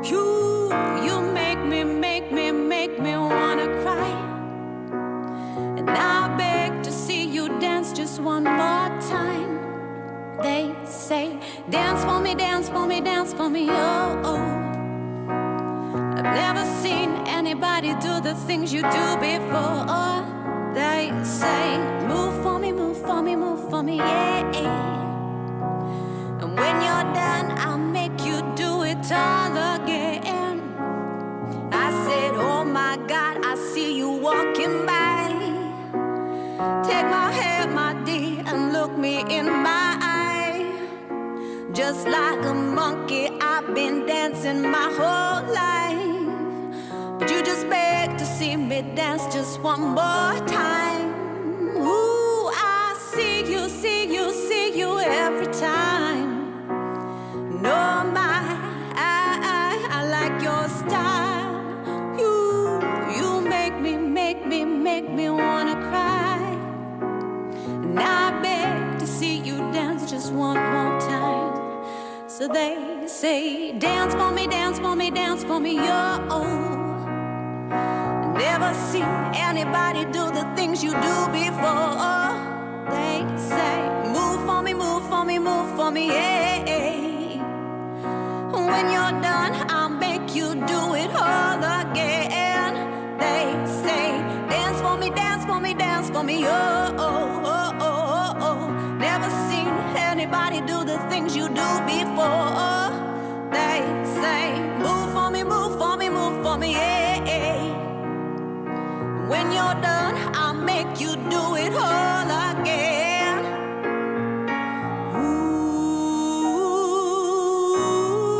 You make me wanna cry. And I beg to see you dance just one more time. They say, dance for me, dance for me, dance for me, oh, oh. I've never seen anybody do the things you do before. They say, move for me, move for me, move for me, yeah. And when you're done, I'll make you do it all again. I said, oh my God, I see you walking by. Take my hand, my dear, and look me in my eyes. just like a monkey. I've been dancing my whole life, but you just beg to see me dance just one more time. Ooh, I see you, see you, see you every time. No, I like your style. You make me wanna cry. And I beg to see you dance just one more time. So they say, dance for me, dance for me, dance for me, yo. Never seen anybody do the things you do before. They say, move for me, move for me, move for me, yeah. When you're done, I'll make you do it all again. They say, dance for me, dance for me, dance for me, oh, oh, oh, oh, oh. Never seen anybody do the things you do before. They say, move for me, move for me, move for me, yeah. When you're done, I'll make you do it all again.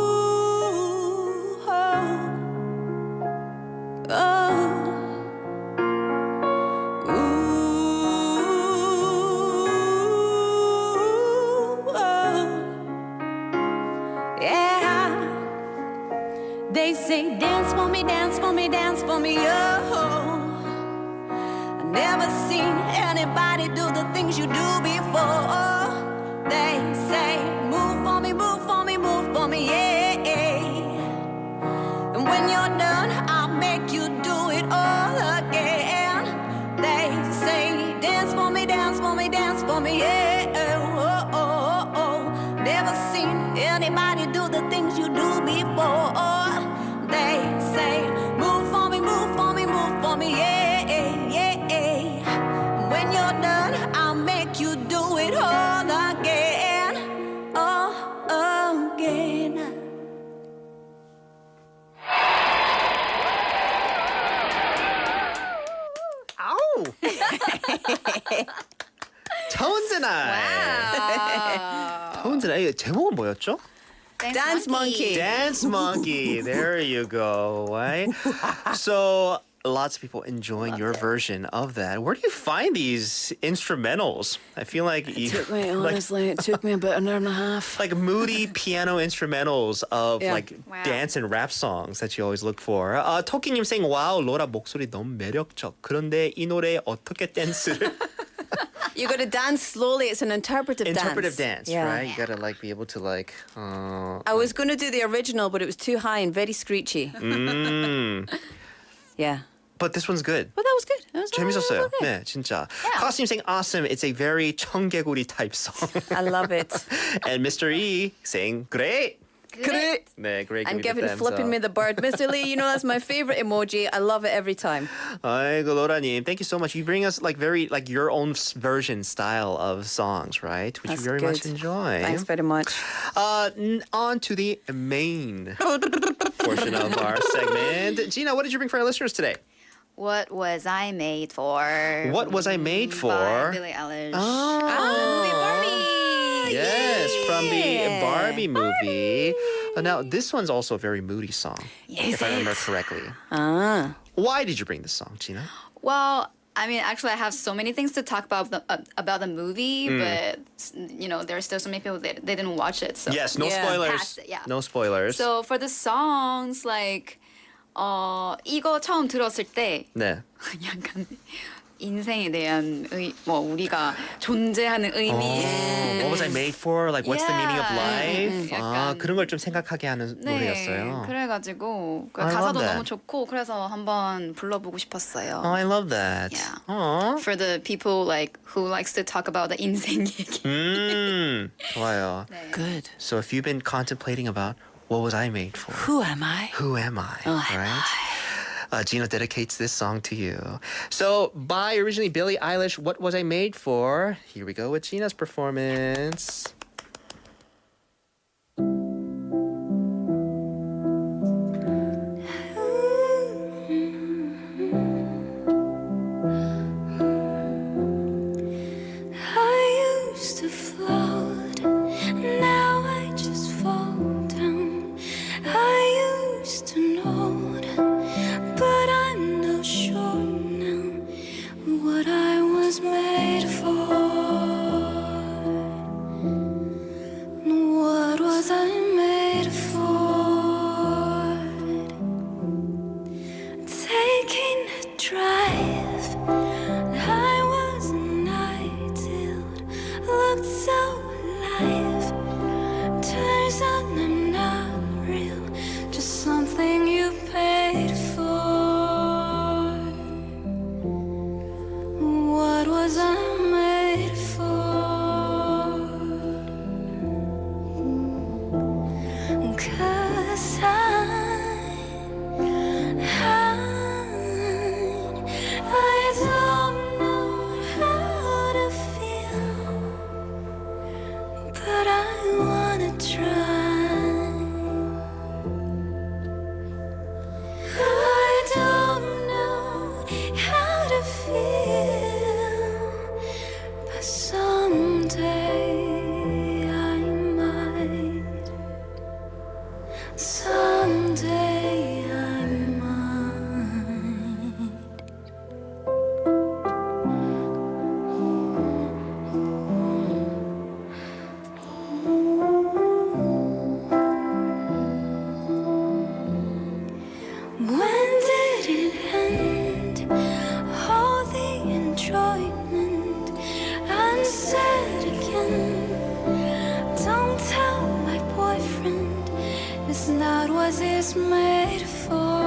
Ooh, oh, oh. Ooh, oh. Yeah. They say, dance for me, dance for me, dance for me, oh. Never seen anybody do the things you do before. They say, move for me, move for me, move for me, yeah. And when you're done, I'll make you do it all again. They say, dance for me, dance for me, dance for me, yeah. Oh, oh, oh, oh. Never seen anybody do the things you do before. They say, move for me, move for me, move for me, yeah. When you're done, I'll make you do it all again, oh, again.
아우. Tones and I. Tones and I. 제목은 뭐였죠?
Dance monkey.
Dance monkey. There you go. Right? So lots of people enjoying your version of that. Where do you find these instrumentals? I feel like
It took me, honestly, it took me about an hour and a half.
like moody piano instrumentals of
Yeah.
like dance and rap songs that you always look for. 토끼님 saying, 와우, 로라 목소리 너무 매력적. 그런데 이 노래 어떻게 댄스를?
You got to dance slowly. It's an interpretive
dance,
Yeah.
right? You gotta like be able to like.
I was going to do the original, but it was too high and very screechy. Yeah.
But this one's good.
But that was good. That was
재밌었어요.
okay.
네, 진짜. Costume saying awesome. It's a very 청개구리 type song.
I love it.
And Mr. E saying great.
Great.
네, great.
And
giving
giving, flipping me the bird. Mr. Lee, you know that's my favorite emoji. I love it every time.
아이고 로라님, thank you so much. You bring us like very like your own version style of songs, right? Which
That's
we very much
good.
enjoy.
Thanks very much.
On to the main portion of our segment. Gina, what did you bring for our listeners today?
What was I made for?
What was I made for?
By Billie Eilish.
Yes, from the Barbie movie. Now, this one's also a very moody song, if I remember correctly. Why did you bring this song, Gina?
Well, I mean, actually, I have so many things to talk about the movie, but you know, there's still so many people that they didn't watch it. So
Yes, no
Yeah.
spoilers.
Past it, yeah.
No spoilers.
So for the songs, like 이거 처음 들었을 때
네.
약간 인생에 대한 우리가 존재하는 의미.
What was I made for? Like, what's the meaning of life?
약간.
그런 걸 좀 생각하게 하는 노래였어요.
그래가지고
I love
가사도
that.
너무 좋고 그래서 한번 불러보고 싶었어요.
Oh, I love that.
Yeah.
Aw.
For the people like who likes to talk about the 인생 얘기.
좋아요.
Good.
So if you've been contemplating about what was I made for?
Who am I?
Who am I? Right? Gina dedicates this song to you. So, by originally Billie Eilish, What Was I Made For? Here we go with Gina's performance.
I used to float, now I just looked so alive. Turns out I'm not real, just something you paid for. What was I made for? 'Cause I don't know how to feel, but I wanna try. I don't know how to feel, but someday I might. Someday I might. When did it end? All the enjoyment unsaid again. Don't tell my boyfriend it's not what it's made for.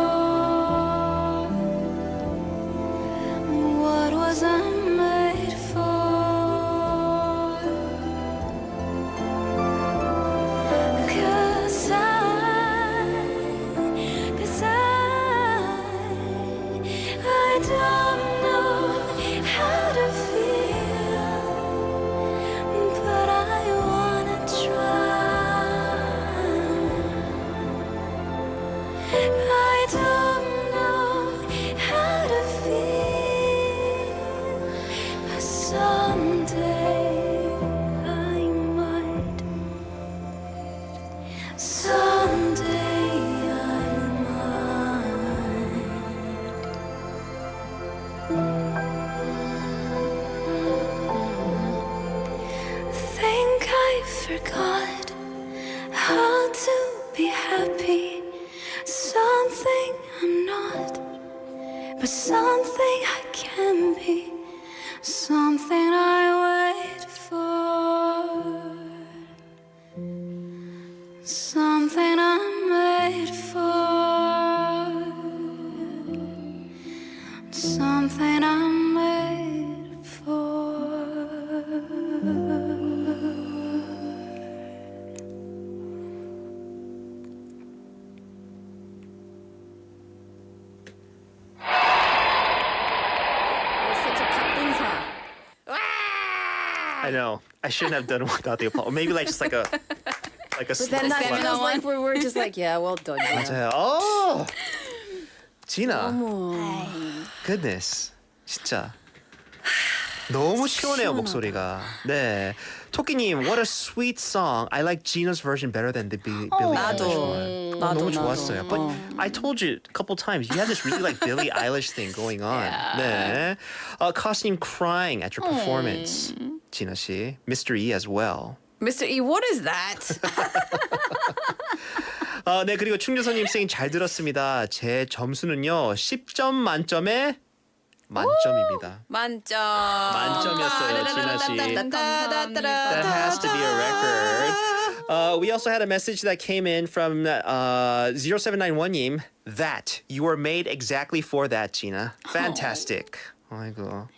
What was I made for? 'Cause I don't know how to feel, but I wanna try. I don't know how to feel, but someday I might. Someday I might. Think I forgot how to be happy. Something I'm not, but something I can be. Something I wait for. Something I'm made for. Something I'm made for.
I know. I shouldn't have done it without the applause. Maybe like just like a slow
Then that
clap.
feels like we're just like, yeah, well done. Yeah.
맞아요. Oh, Gina. Goodness. 진짜. 너무 시원해요 목소리가. 네. 토끼님, what a sweet song. I like Gina's version better than the Billie Eilish one. 너무 좋았어요. But I told you a couple times, you have this really like Billie Eilish thing going on. 네. Costume crying at your performance, Gina 씨. Mr. E as well.
Mr. E, what is that?
네, 그리고 충주선님 쌤 잘 들었습니다. 제 점수는요 10점 만점에 만점입니다.
만점.
만점이었어요, 진아 씨. That has to be a record. We also had a message that came in from 0791님. That you were made exactly for that, Gina. Fantastic. 아이고.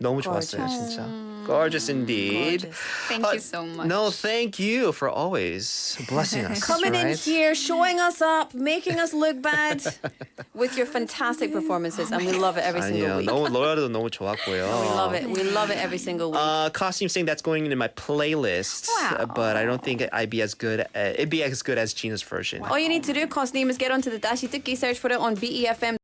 너무 좋았어요, 진짜. Gorgeous indeed.
Thank you so much.
No, thank you for always blessing us.
Coming in
right?
here, showing us up, making us look bad with your fantastic performances, and we love it every single
아니요,
week.
너무 노래도 너무 좋았고요.
We love it. We love it every single week.
Costume saying that's going into my playlist, but I don't think it'd be as good as Gina's version.
All you need to do, Cosname, is get onto the Dashi Tukki, search for it on BEFM.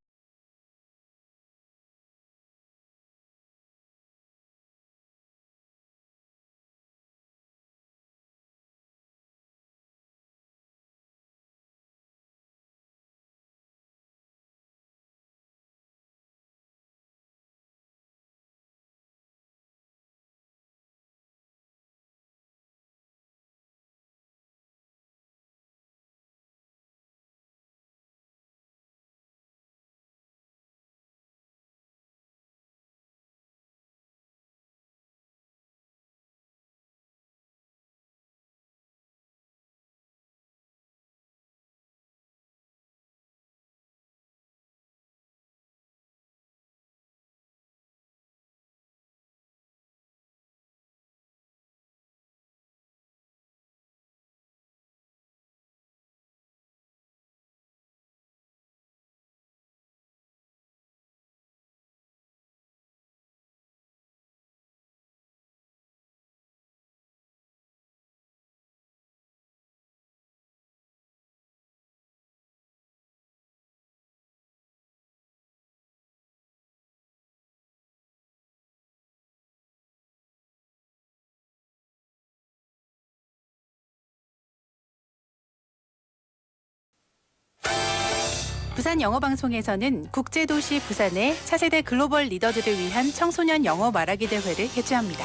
부산영어방송에서는 국제도시 부산의 차세대 글로벌 리더들을 위한 청소년 영어 말하기 대회를 개최합니다.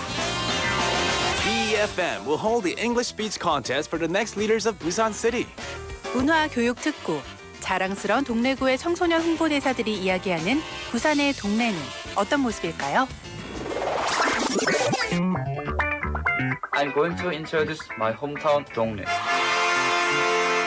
BEFM will hold the English speech contest for the next leaders of Busan City.
문화교육특구, 자랑스러운 동래구의 청소년 홍보대사들이 이야기하는 부산의 동네는 어떤 모습일까요?
I'm going to introduce my hometown 동네.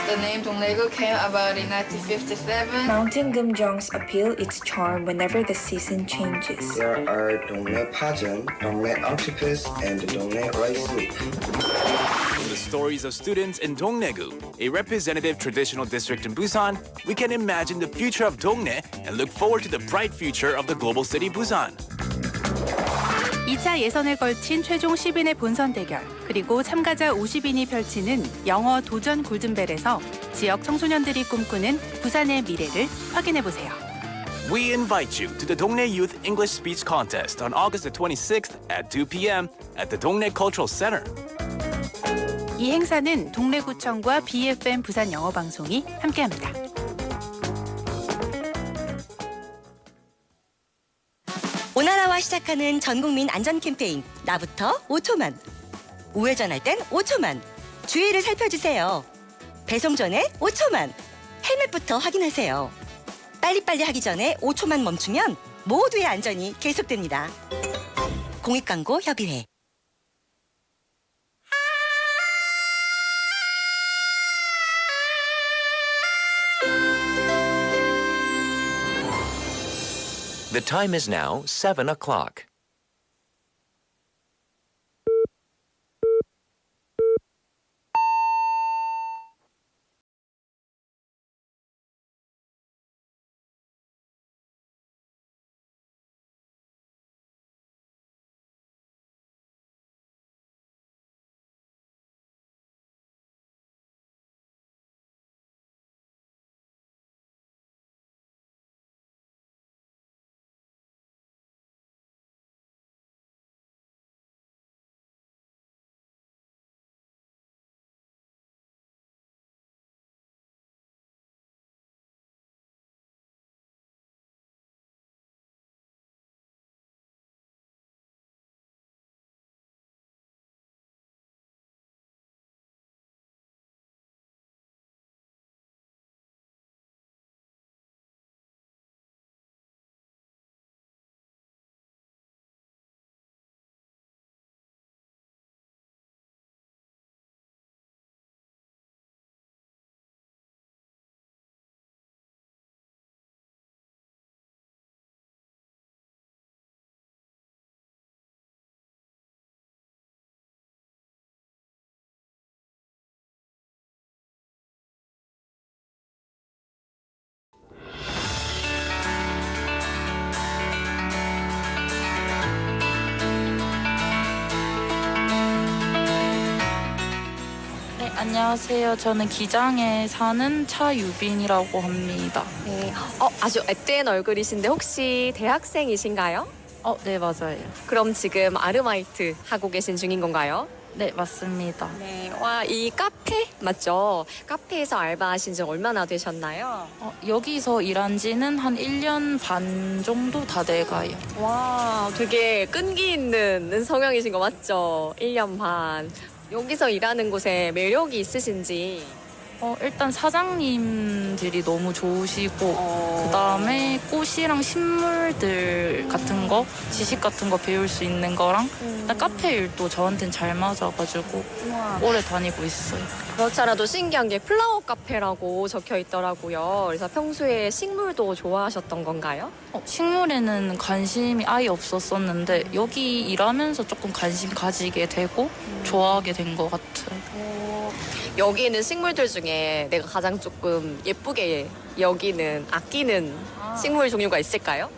The name Dongdaegu came about in 1957.
Mountain Gumjeong's appeal its charm whenever the season changes.
There are 동네 파전, 동네 octopus, and 동네 rice soup.
From the stories of students in Dongdaegu, a representative traditional district in Busan, we can imagine the future of Dongdae and look forward to the bright future of the global city Busan.
2차 예선을 걸친 최종 10인의 본선 대결, 그리고 참가자 50인이 펼치는 영어 도전 골든벨에서 지역 청소년들이 꿈꾸는 부산의 미래를 확인해보세요.
We invite you to the Dongdae Youth English Speech Contest on August the 26th at 2 p.m. at the Dongdae Cultural Center.
이 행사는 동래구청과 BFM 부산영어방송이 함께합니다.
오나라와 시작하는 전국민 안전 캠페인 나부터 5초만. 우회전할 땐 5초만. 주의를 살펴주세요. 배송 전에 5초만. 헬멧부터 확인하세요. 빨리빨리 하기 전에 5초만 멈추면 모두의 안전이 계속됩니다. 공익광고 협의회.
The time is now 7 o'clock.
안녕하세요. 저는 기장에 사는 차유빈이라고 합니다.
네, 아주 앳된 얼굴이신데 혹시 대학생이신가요?
네, 맞아요.
그럼 지금 아르바이트 하고 계신 중인 건가요?
네, 맞습니다.
네, 와, 이 카페 맞죠? 카페에서 알바하신 지 얼마나 되셨나요?
여기서 일한 지는 한 1년 반 정도 다 돼가요.
와, 되게 끈기 있는 성향이신 거 맞죠? 1년 반. 여기서 일하는 곳에 매력이 있으신지.
일단 사장님들이 너무 좋으시고 그다음에 꽃이랑 식물들 같은 거, 지식 같은 거 배울 수 있는 거랑 일단 카페 일도 저한테는 잘 맞아가지고 오래 다니고 있어요.
그렇지 않아도 신기한 게 플라워 카페라고 적혀 있더라고요. 그래서 평소에 식물도 좋아하셨던 건가요?
식물에는 관심이 아예 없었었는데 여기 일하면서 조금 관심 가지게 되고 좋아하게 된 것 같아요.
여기 있는 식물들 중에 내가 가장 조금 예쁘게 여기는 아끼는 식물 종류가 있을까요?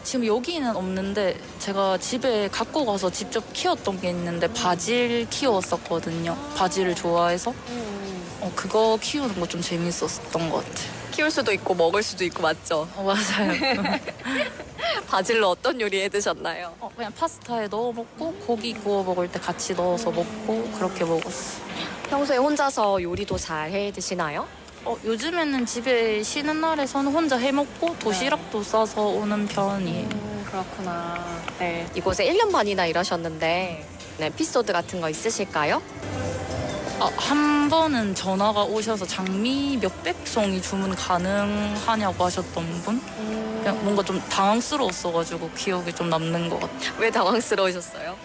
지금 여기는 없는데 제가 집에 갖고 가서 직접 키웠던 게 있는데 바질 키웠었거든요. 바질을 좋아해서 그거 키우는 거 좀 재밌었던 것 같아요.
키울 수도 있고 먹을 수도 있고 맞죠?
맞아요.
바질로 어떤 요리 해 드셨나요?
그냥 파스타에 넣어 먹고 고기 구워 먹을 때 같이 넣어서 먹고 그렇게 먹었어요.
평소에 혼자서 요리도 잘 해 드시나요?
요즘에는 집에 쉬는 날에서는 혼자 해먹고 도시락도 싸서 오는 편이에요.
그렇구나. 네. 이곳에 1년 반이나 일하셨는데 에피소드 같은 거 있으실까요?
한 번은 전화가 오셔서 장미 몇백 송이 주문 가능하냐고 하셨던 분? 그냥 뭔가 좀 당황스러웠어가지고 기억이 좀 남는 것 같아요.
왜 당황스러우셨어요?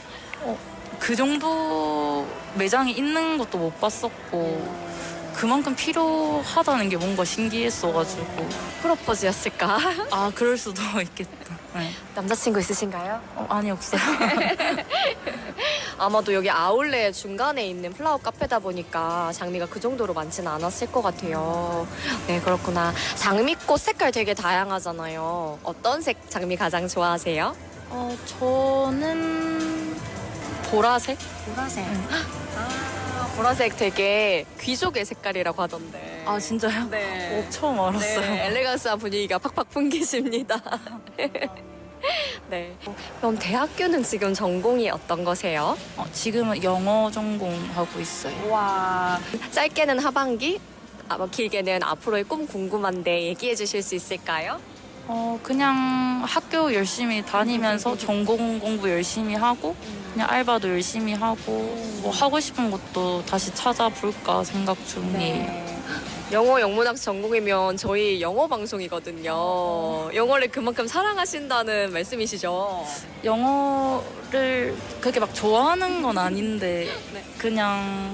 그 정도 매장이 있는 것도 못 봤었고 그만큼 필요하다는 게 뭔가 신기했어가지고.
프로포즈였을까?
그럴 수도 있겠다. 네.
남자친구 있으신가요?
아니, 없어요.
아마도 여기 아울렛 중간에 있는 플라워 카페다 보니까 장미가 그 정도로 많지는 않았을 것 같아요. 네, 그렇구나. 장미꽃 색깔 되게 다양하잖아요. 어떤 색 장미 가장 좋아하세요?
저는 보라색?
보라색. 보라색 되게 귀족의 색깔이라고 하던데.
아, 진짜요?
네.
처음 알았어요.
네, 엘레강스한 분위기가 팍팍 풍기십니다. 네. 그럼 대학교는 지금 전공이 어떤 거세요?
지금은 영어 전공하고 있어요.
와. 짧게는 하반기, 길게는 앞으로의 꿈 궁금한데 얘기해 주실 수 있을까요?
그냥 학교 열심히 다니면서 전공 공부 열심히 하고 그냥 알바도 열심히 하고 뭐 하고 싶은 것도 다시 찾아볼까 생각 중이에요.
네. 영어 영문학 전공이면 저희 영어 방송이거든요. 영어를 그만큼 사랑하신다는 말씀이시죠?
영어를 그렇게 막 좋아하는 건 아닌데 그냥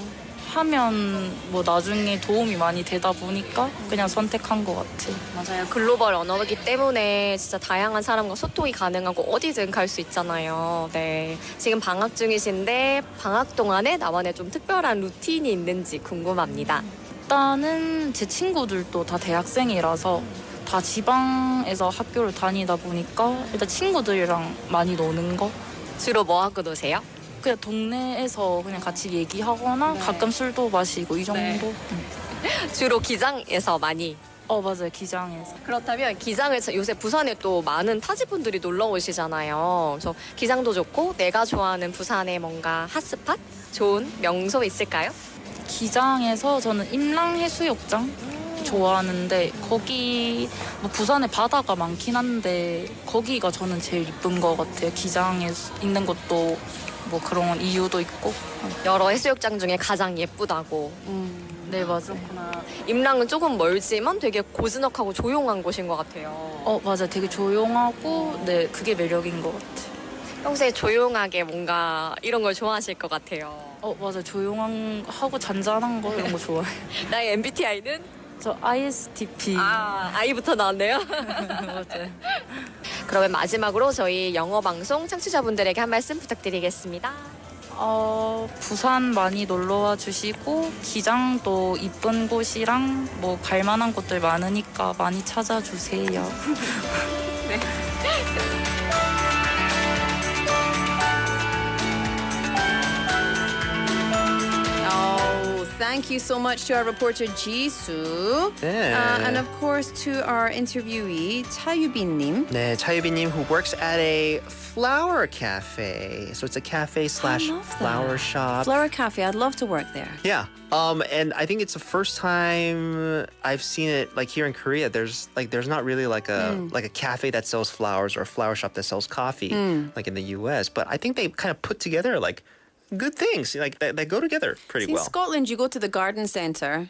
하면 뭐 나중에 도움이 많이 되다 보니까 그냥 선택한 것 같아요.
맞아요. 글로벌 언어이기 때문에 진짜 다양한 사람과 소통이 가능하고 어디든 갈 수 있잖아요. 네. 지금 방학 중이신데 방학 동안에 나만의 좀 특별한 루틴이 있는지 궁금합니다.
일단은 제 친구들도 다 대학생이라서 다 지방에서 학교를 다니다 보니까 일단 친구들이랑 많이 노는 거.
주로 뭐 하고 노세요?
그냥 동네에서 그냥 같이 얘기하거나 가끔 술도 마시고 이 정도.
네. 주로 기장에서 많이.
맞아요. 기장에서.
그렇다면 기장을 요새 부산에 또 많은 타지분들이 놀러 오시잖아요. 그래서 기장도 좋고 내가 좋아하는 부산의 뭔가 핫스팟? 좋은 명소 있을까요?
기장에서 저는 임랑해수욕장 좋아하는데 거기 뭐 부산에 바다가 많긴 한데 거기가 저는 제일 이쁜 것 같아요. 기장에 있는 것도 뭐 그런 이유도 있고
여러 해수욕장 중에 가장 예쁘다고.
네, 맞아요.
임랑은 조금 멀지만 되게 고즈넉하고 조용한 곳인 것 같아요.
맞아요. 되게 조용하고 네, 그게 매력인 것 같아요.
평소에 조용하게 뭔가 이런 걸 좋아하실 것 같아요.
맞아요. 조용하고 잔잔한 거 이런 거 좋아해요.
나의 MBTI는?
저 ISTP.
I부터 나왔네요.
맞아요.
그러면 마지막으로 저희 영어 방송 청취자분들에게 한 말씀 부탁드리겠습니다.
부산 많이 놀러와 주시고 기장도 이쁜 곳이랑 뭐 갈만한 곳들 많으니까 많이 찾아주세요.
네.
Thank you so much to our reporter Jisoo.
Yeah.
And of course to our interviewee 차유빈님.
네, 차유빈님 who works at a flower cafe. So it's a cafe slash flower shop.
Flower cafe. I'd love to work there.
Yeah. And I think it's the first time I've seen it like here in Korea. There's not really like a cafe that sells flowers or a flower shop that sells coffee like in the US. But I think they kind of put together like good things like that go together pretty
In
well.
Scotland, you go to the garden centre.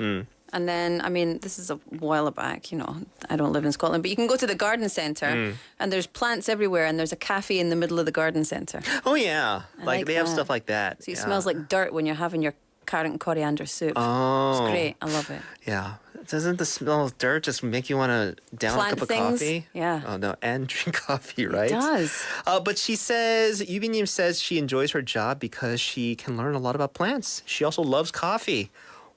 And then, I mean, this is a while back, you know, I don't live in Scotland, but you can go to the garden centre and there's plants everywhere and there's a cafe in the middle of the garden centre.
Oh, yeah. Like they have
that.
stuff like that.
So it smells like dirt when you're having your carrot and coriander soup.
Oh.
It's great. I love it.
Yeah. Doesn't the smell of dirt just make you want to down
Plant
a cup of
things.
coffee?
Yeah.
Oh, no. And drink coffee, right?
It does.
But she says, Yubinim says she enjoys her job because she can learn a lot about plants. She also loves coffee.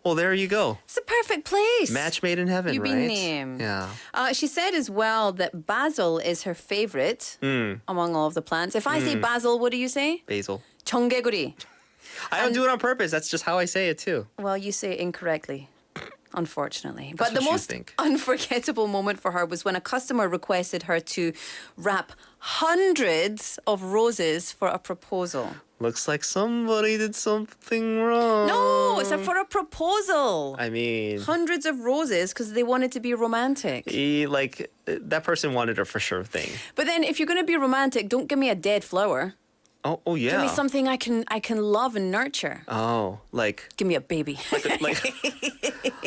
Well, there you go.
It's the perfect place.
Match made in heaven, right?
Yubinim.
Yeah.
She said as well that basil is her favorite among all of the plants. If I say basil, what do you say?
Basil.
청개구리.
I don't do it on purpose. That's just how I say it too.
Well, you say it incorrectly. Unfortunately.
That's
But the
what you
most
think.
unforgettable moment for her was when a customer requested her to wrap hundreds of roses for a proposal.
Looks like somebody did something wrong.
No, it's for a proposal.
I mean,
Hundreds of roses because they wanted to be romantic.
that person wanted a for sure thing.
But then if you're going to be romantic, don't give me a dead flower.
Oh yeah.
Give me something I can love and nurture.
Oh,
Give me a baby.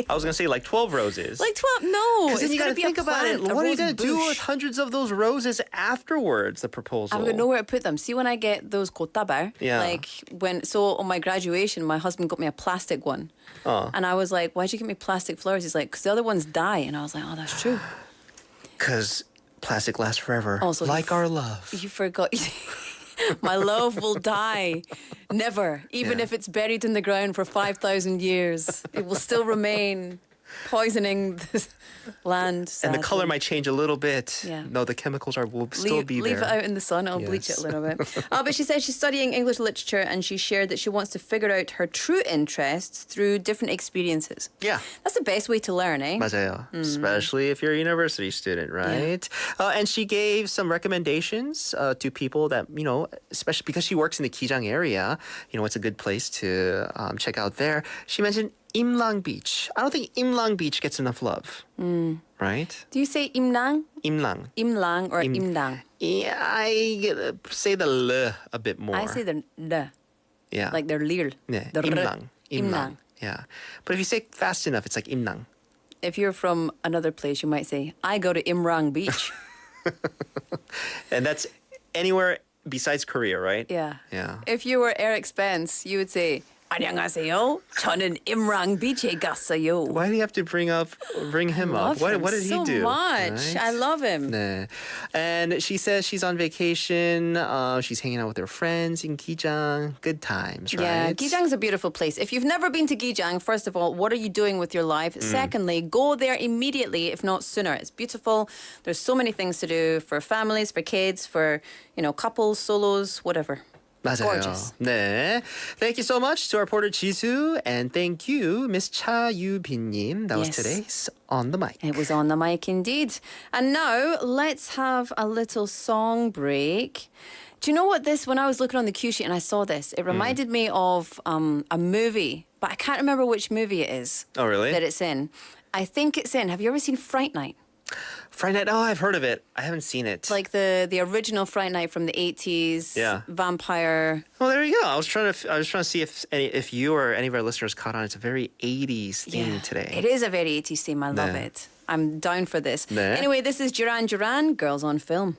I was gonna say like 12 roses.
Like 12? No,
Because then
it's
you
going
gotta
to be
think
a
about it.
plant, a
What are you
rose
gonna do
bush.
with hundreds of those roses afterwards? The proposal.
I've got nowhere to put them. See, when I get those kotabar,
Yeah.
on my graduation, my husband got me a plastic one. And I was like, why'd you get me plastic flowers? He's like, because the other ones die. And I was like, oh, that's true.
Because plastic lasts forever.
Also,
like our love.
You forgot. My love will die. Never. Even
Yeah.
if it's buried in the ground for 5,000 years, it will still remain poisoning the land.
And the color
sadly.
might change a little bit.
Yeah.
No, the chemicals will still be
Leave
there.
it out in the sun. It'll bleach it
Yes.
a little bit. But she said she's studying English literature and she shared that she wants to figure out her true interests through different experiences.
Yeah.
That's the best way to learn, eh?
맞아요. Especially if you're a university student, right? And she gave some recommendations to people that, especially because she works in the Kijang area, it's a good place to check out there. She mentioned Imlang Beach. I don't think Imlang Beach gets enough love, right?
Do you say Imlang?
Imlang.
Imlang or Imdang?
Yeah, I say the L a bit more.
I say the L.
Yeah.
Like they're lir.
Yeah,
The R.
Imlang.
Imlang.
Yeah. But if you say it fast enough, it's like Imlang.
If you're from another place, you might say, I go to Imrang Beach.
And that's anywhere besides Korea, right?
Yeah.
Yeah.
If you were Eric Spence, you would say, 안녕하세요. 저는 임랑 비치에 갔어요.
Why do you have to bring him up? What did he do?
So much.
Right?
I love him.
네. And she says she's on vacation. She's hanging out with her friends in Gijang. Good times, right?
Yeah, Gijang's a beautiful place. If you've never been to Gijang, first of all, what are you doing with your life? Secondly, go there immediately, if not sooner. It's beautiful. There's so many things to do for families, for kids, for, couples, solos, whatever.
맞아요.
Gorgeous.
네. Thank you so much to our reporter Jisoo, and thank you, Miss Cha Yu-bin-님. That was
Yes.
today's On the Mic.
It was on the mic indeed. And now let's have a little song break. Do you know what when I was looking on the cue sheet and I saw this, it reminded me of a movie, but I can't remember which movie it is.
Oh, really?
That it's in. I think it's in. Have you ever seen Fright Night?
Fright Night. Oh, I've heard of it. I haven't seen it.
Like the original Fright Night from the 80s.
Yeah.
Vampire.
Well, there you go. I was trying to see if you or any of our listeners caught on. It's a very 80s theme today.
It is a very 80s theme. I love
네.
it. I'm down for this.
네.
Anyway, this is Duran Duran, Girls on Film.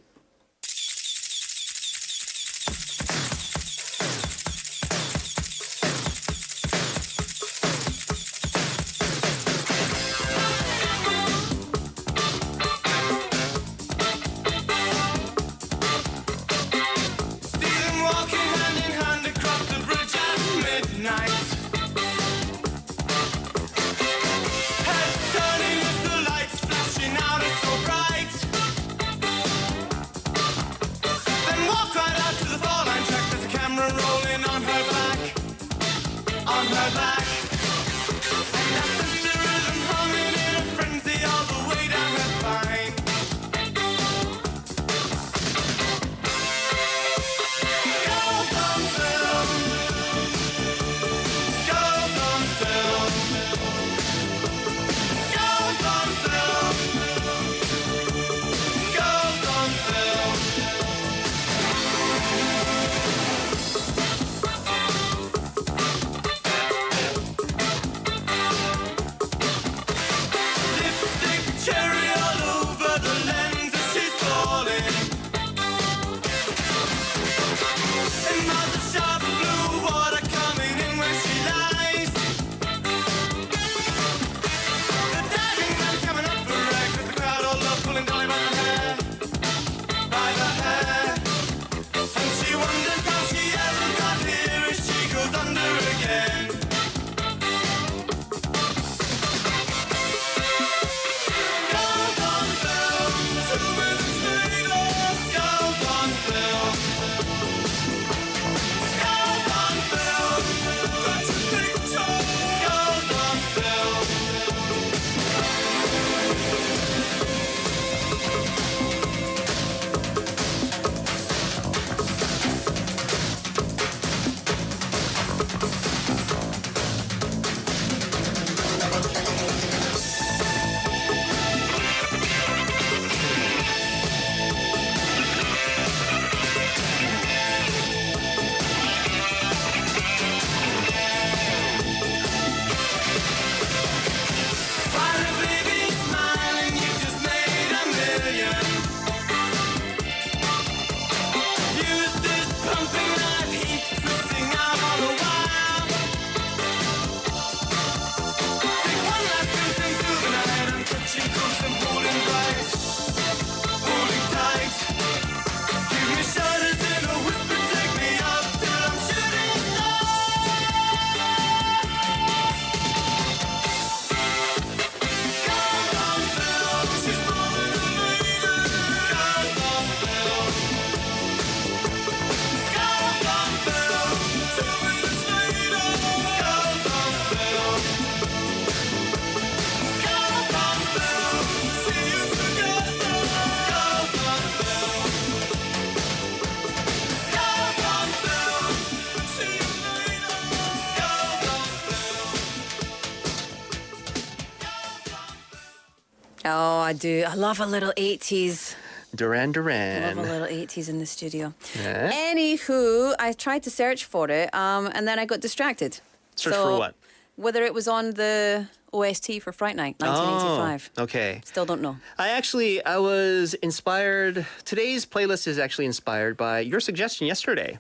Oh, I do. I love a little 80s.
Duran
I
Duran.
love a little 80s in the studio.
Yeah.
Anywho, I tried to search for it, and then I got distracted.
Search for what?
Whether it was on the OST for Fright Night, 1985.
Oh, okay.
Still don't know.
I was inspired. Today's playlist is actually inspired by your suggestion yesterday.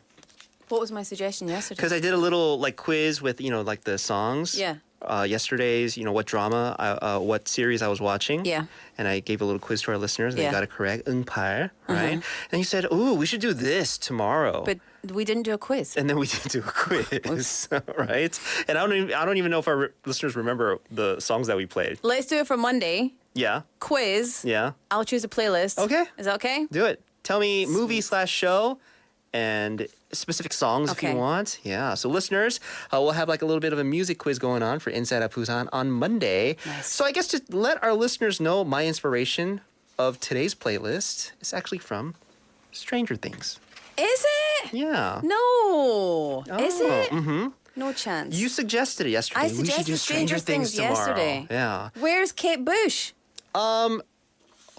What was my suggestion yesterday?
Because I did a little like quiz with, like the songs.
Yeah.
Yesterday's, what drama, what series I was watching.
Yeah.
And I gave a little quiz to our listeners. And
Yeah.
they got it correct. 응팔, right? And you said, ooh, we should do this tomorrow.
But we didn't do a quiz.
And then we did do a quiz, right? And I don't even know if our listeners remember the songs that we played.
Let's do it for Monday.
Yeah.
Quiz.
Yeah.
I'll choose a playlist.
Okay.
Is that okay?
Do it. Tell me movie/show and specific songs if you want. Yeah. So listeners, we'll have like a little bit of a music quiz going on for Inside Out Busan on Monday.
Nice.
So I guess to let our listeners know, my inspiration of today's playlist is actually from Stranger Things.
Is it?
Yeah.
No. Is it?
Mm-hmm.
No chance.
You suggested it yesterday.
I
We should
suggested
do Stranger Things tomorrow.
yesterday.
Yeah.
Where's Kate Bush?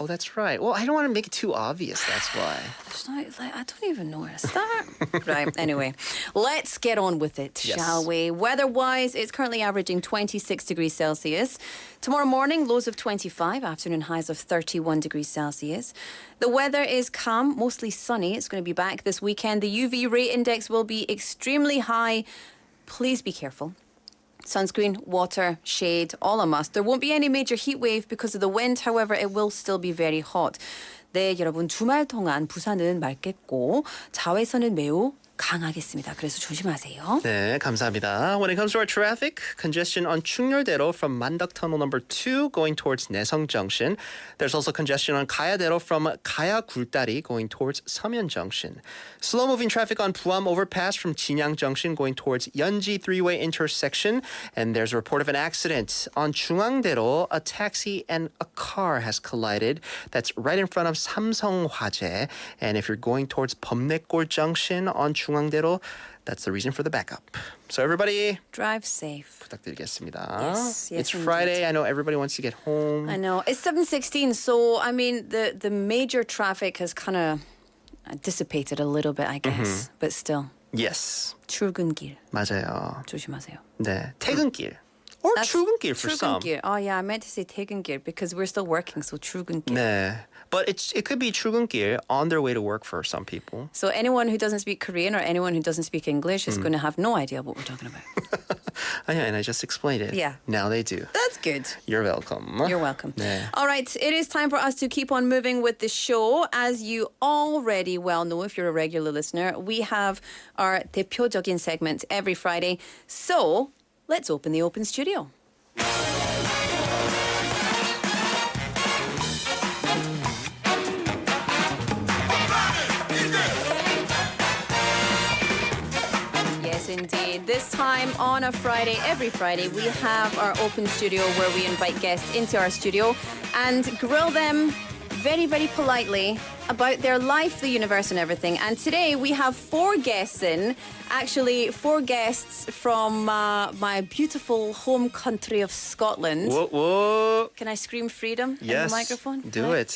Oh, that's right. Well, I don't want to make it too obvious. That's why.
It's not, I don't even know where to start. Right. Anyway, let's get on with it,
Yes.
shall we? Weather-wise, it's currently averaging 26 degrees Celsius. Tomorrow morning, lows of 25, afternoon highs of 31 degrees Celsius. The weather is calm, mostly sunny. It's going to be back this weekend. The UV ray index will be extremely high. Please be careful. Sunscreen, water, shade, all a must. There won't be any major heat wave because of the wind. However, it will still be very hot. 네, 여러분 주말 동안 부산은 맑겠고 자외선은 매우 강하겠습니다. 그래서 조심하세요.
네, 감사합니다. When it comes to our traffic, congestion on 충렬대로 from Mandak Tunnel number 2 going towards Naesung Junction. There's also congestion on 가야대로 from 가야 굴다리 going towards 서면 Junction. Slow-moving traffic on Puam Overpass from Jinyang Junction going towards Yeonji three-way intersection. And there's a report of an accident on 중앙대로. A taxi and a car has collided. That's right in front of 삼성화재. And if you're going towards 범내골 Junction on 중앙대로, that's the reason for the backup. So everybody,
drive safe.
부탁드리겠습니다.
Yes,
it's
indeed.
Friday. I know everybody wants to get home.
I know. It's 7:16, so I mean the major traffic has kind of dissipated a little bit, I guess. But still.
Yes.
출근길.
맞아요.
조심하세요.
네, 퇴근길. Or 출근길 for some.
출근길. Oh yeah, I meant to say 퇴근길 because we're still working, so 출근길.
네. But it could be 출근길 on their way to work for some people.
So anyone who doesn't speak Korean or anyone who doesn't speak English is going to have no idea what we're talking about.
And I just explained it.
Yeah.
Now they do.
That's good.
You're welcome.
You're welcome.
네.
All right, it is time for us to keep on moving with the show. As you already well know, if you're a regular listener, we have our 대표적인 segment every Friday. So let's open the open studio. Yes, indeed. This time on a Friday, every Friday, we have our open studio where we invite guests into our studio and grill them very, very politely about their life, the universe, and everything. And today we have 4 guests in. Actually, 4 guests from my beautiful home country of Scotland.
Whoa, whoa.
Can I scream freedom in
Yes.
the microphone?
Do it.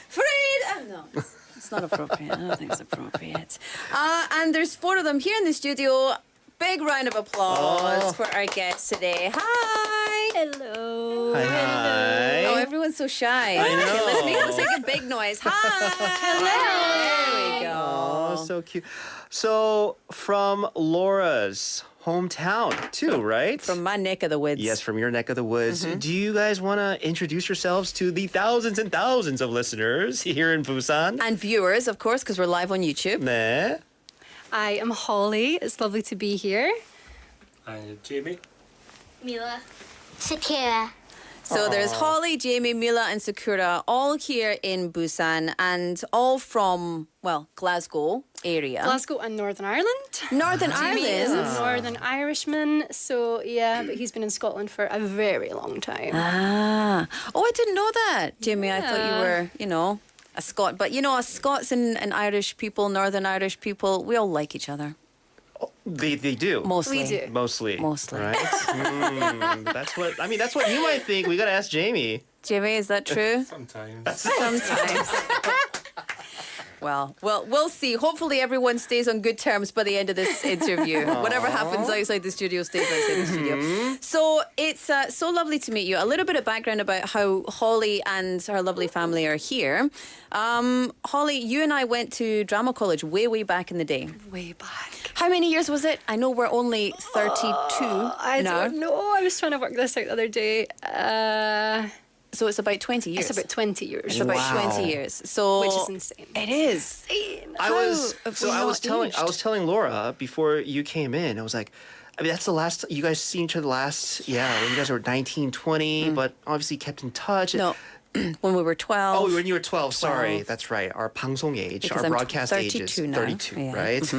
Freedom! No, it's not appropriate. I don't think it's appropriate. And there's 4 of them here in the studio. Big round of applause for our guests today. Hi.
Hello.
Hi, hi.
Oh, everyone's so shy.
I know.
Okay, let's make a big noise. Hi. Hello. There we go.
Oh, so cute. So from Laura's hometown too, right?
From my neck of the woods.
Yes, from your neck of the woods. Do you guys want to introduce yourselves to the thousands and thousands of listeners here in Busan?
And viewers, of course, because we're live on YouTube.
네.
I am Holly. It's lovely to be here.
I'm Jamie.
Mila. Sakura.
So there's Holly, Jamie, Mila, and Sakura all here in Busan and all from, well, Glasgow area.
Glasgow and Northern Ireland.
Northern
Jamie is a
Ireland.
Northern Irishman, so yeah, but he's been in Scotland for a very long time.
Ah. Oh, I didn't know that. Jamie, I thought you
Yeah.
were, a Scot. But, us Scots and Irish people, Northern Irish people, we all like each other.
They do.
Mostly.
We do.
Mostly.
Mostly.
Right? That's what you might think. We got to ask Jamie.
Jamie, is that true?
Sometimes.
Sometimes. Well, we'll see. Hopefully everyone stays on good terms by the end of this interview. Whatever happens outside the studio stays outside the studio. So it's so lovely to meet you. A little bit of background about how Hollie and her lovely family are here. Hollie, you and I went to drama college way back in the day.
Way back.
How many years was it? I know we're only 32
I
now.
don't know. I was trying to work this out the other day.
So it's about 20 years.
It's about 20 years.
It's about 20 years. So
which is insane.
It is.
I was telling Laura before you came in. I was like, I mean, that's the last you guys seen each other last. Yeah, when you guys were 19, 20, but obviously kept in touch.
No. When we were 12.
Oh, when you were 12. Sorry, that's right. Our 방송 age,
Because
our
I'm
broadcast age is
32 now.
32,
Yeah.
right?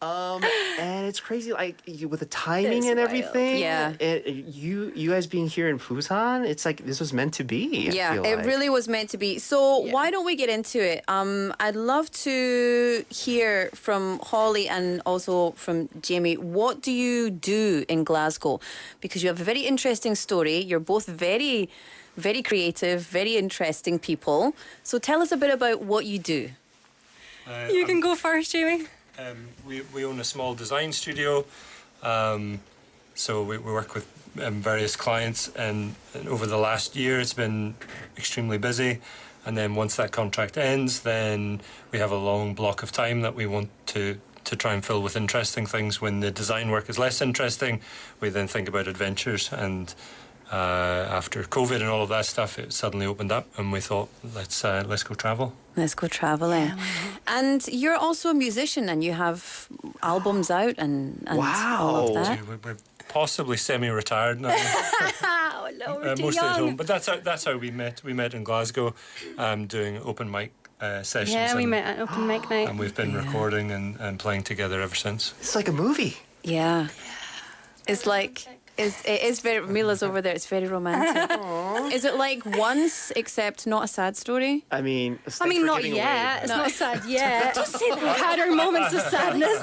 And it's crazy, like with the timing
It's
and
wild.
everything.
Yeah.
You guys being here in Busan, it's like this was meant to be.
Yeah,
I feel
it
like.
really was meant to be. So why don't we get into it? I'd love to hear from Hollie and also from Jamie. What do you do in Glasgow? Because you have a very interesting story. You're both very, very creative, very interesting people. So tell us a bit about what you do.
You can go first, Jamie.
We own a small design studio, so we work with various clients, and over the last year it's been extremely busy. And then once that contract ends, then we have a long block of time that we want to try and fill with interesting things. When the design work is less interesting, we then think about adventures. And after COVID and all of that stuff, it suddenly opened up, and we thought, let's go travel.
Let's go traveling. And you're also a musician, and you have albums out and all of that.
We're possibly semi-retired now.
Oh, no, we're too
Mostly at
young.
home. But that's how we met. We met in Glasgow, doing open mic sessions.
Yeah, we
and,
met at open mic night.
and we've been recording and playing together ever since.
It's like a movie.
Yeah. It's like... it is very... Mila's over there. It's very romantic. Is it like Once, except not a sad story?
I mean,
I mean, not yet. It's not sad yet.
Don't say that.
We've had our moments of sadness.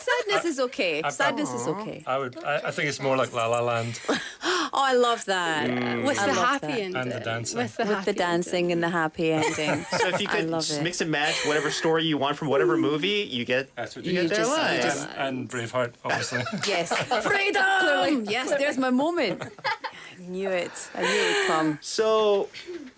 Sadness is okay. Sadness is okay.
I think it's more like La La Land.
Oh, I love that.
With
I
the
love
happy
that.
ending.
And the dancing.
With the
With
happy
the dancing and the happy ending.
So if you
I
could
love
just
it.
mix and match whatever story you want from whatever movie, you get.
That's what
You
you get.
just-
there
you
live.
just-
And Braveheart, obviously.
Yes. Freedom! Yes, there's my moment. I knew it. I knew it would come.
So,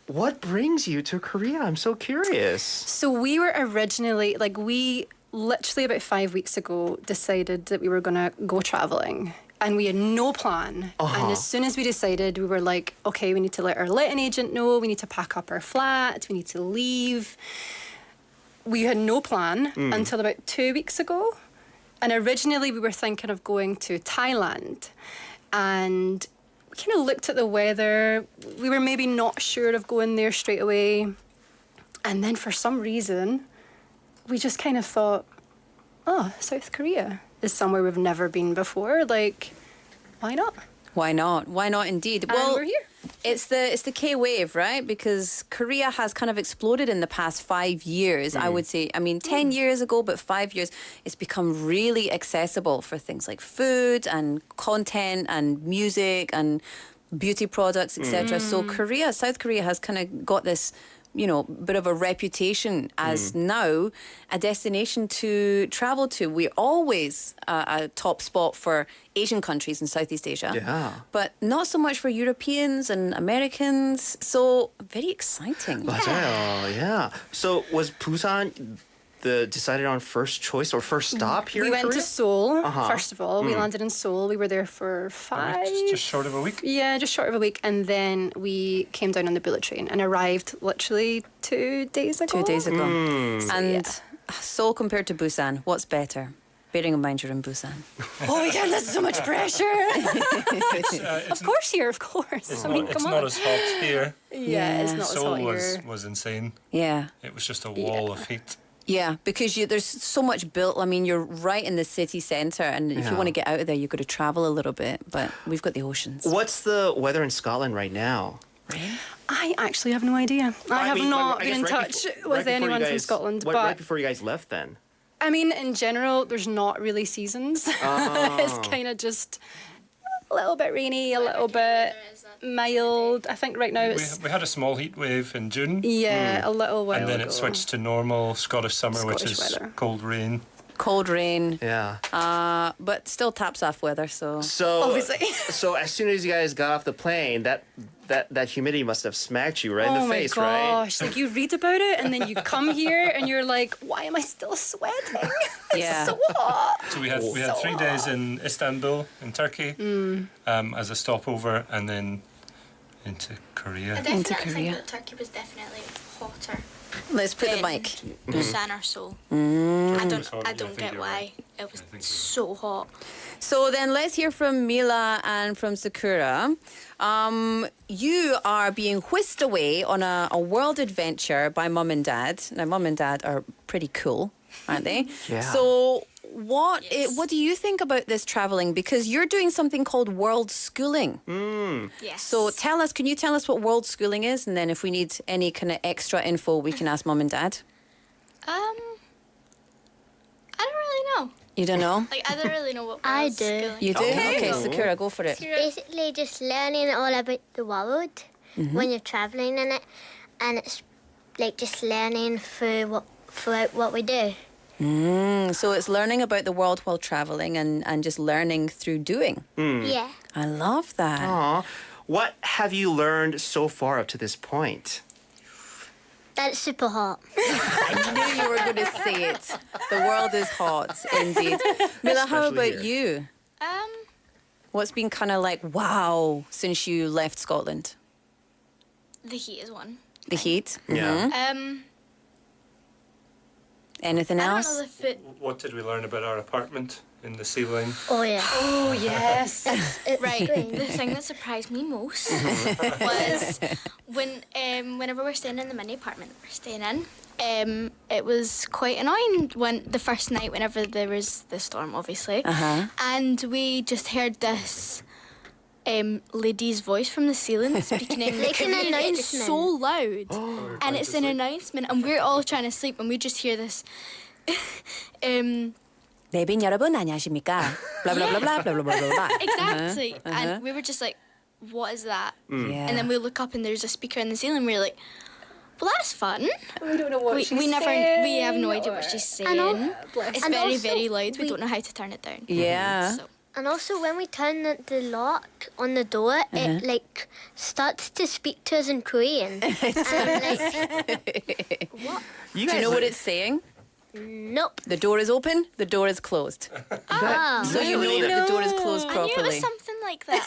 what brings you to Korea? I'm so curious.
So we were originally, we literally about 5 weeks ago decided that we were going to go traveling. And we had no plan. And as soon as we decided, we were like, okay, we need to let our letting agent know. We need to pack up our flat. We need to leave. We had no plan until about 2 weeks ago. And originally we were thinking of going to Thailand. And we kind of looked at the weather. We were maybe not sure of going there straight away. And then for some reason, we just kind of thought, oh, South Korea is somewhere we've never been before. Like, why not?
Why not? Why not indeed?
And
Well,
we're here.
It's the K-wave, right? Because Korea has kind of exploded in the past 5 years, I would say. I mean, 10 years ago, but 5 years, it's become really accessible for things like food and content and music and beauty products, etc. So South Korea has kind of got this, bit of a reputation as now a destination to travel to. We're always a top spot for Asian countries in Southeast Asia.
Yeah.
But not so much for Europeans and Americans. So very exciting.
맞아요. Yeah. So was Busan the decided on first choice or first stop here
We
in
went
Korea?
to Seoul,
Uh-huh.
first of all. We landed in Seoul. We were there for
Just short of a week.
Yeah, just short of a week. And then we came down on the bullet train and arrived literally 2 days ago.
2 days ago.
So,
And
yeah.
Seoul compared to Busan, what's better? Bearing in mind you're in Busan.
Oh my God, that's so much pressure. Of course here, of course.
It's,
I mean,
it's
come
not
on.
as hot here.
Yeah, it's not as
Seoul
hot here.
was insane.
Yeah.
It was just a wall of heat.
Yeah, because there's so much built. I mean, you're right in the city centre, and if
Yeah.
you want to get out of there, you've got to travel a little bit. But we've got the oceans.
What's the weather in Scotland right now?
I actually have no idea. I have
mean,
not
I
been
guess
in
right
touch
before-
with
right before you
anyone from
guys-
Scotland.
right
but
before you guys left then.
I mean, in general, there's not really seasons. It's kind of just a little bit rainy, a little bit mild. I think right now it's...
We had a small heat wave in June.
Yeah, a little while
And then
ago.
it switched to normal Scottish summer, which is
weather.
cold rain.
Cold rain.
Yeah.
But still taps off weather, so
obviously. So as soon as you guys got off the plane, that humidity must have smacked you right in the face,
Oh my
right?
gosh. Like you read about it and then you come here and you're like, why am I still sweating? It's so hot.
So we had 3 days in Istanbul, in Turkey, as a stopover, and then into Korea.
I definitely think that Turkey was definitely hotter.
Let's put the
than
mic.
Busan or Seoul. I don't get why it was so hot.
So then let's hear from Mila and from Sakura. You are being whisked away on a world adventure by mum and dad. Now, mum and dad are pretty cool, aren't they?
Yeah.
So what do you think about this traveling? Because you're doing something called world schooling.
Yes.
So can you tell us what world schooling is? And then if we need any kind of extra info, we can ask mum and dad.
I don't really know.
You don't know?
Like, I don't really know what
I
world
do.
schooling
You do?
is.
Okay, Sakura, go for it.
Basically, just learning all about the world when you're traveling in it, and it's like just learning throughout what we do.
So it's learning about the world while traveling and just learning through doing.
Yeah.
I love that.
Aw. What have you learned so far up to this point?
That's super hot.
I knew you were going to say it. The world is hot, indeed. Mila, how
Especially
about
here.
you? What's been kind of like, wow, since you left Scotland?
The heat is one.
The heat?
Yeah.
Anything
I don't
else?
know if it...
What did we learn about our apartment in the ceiling?
Oh yeah.
Oh, yes.
Right, the thing that surprised me most was whenever we're staying in the mini apartment that we're staying in, it was quite annoying the first night whenever there was the storm, obviously, and we just heard this lady's voice from the ceiling speaking in
Like an
Korean. It's
announcement.
so loud, and it's an announcement, and we're all trying to sleep, and we just hear this.
내빈 여러분 안녕하십니까? Blah blah blah blah blah blah blah blah.
Exactly. And we were just like, what is that?
Yeah.
And then we look up and there's a speaker in the ceiling and we're like, well, that's fun.
We don't know what she's
we
saying.
have no idea what she's saying.
I know.
It's
And
very,
also
very loud. We
we-
don't know how to turn it down.
Yeah.
So.
And also, when we turn the lock on the door, it like starts to speak to us in Korean. And I'm like, what?
Do you know what it's saying?
Nope.
The door is open, the door is closed.
Ah.
So you know that the door is closed
I knew it was
properly.
something like that.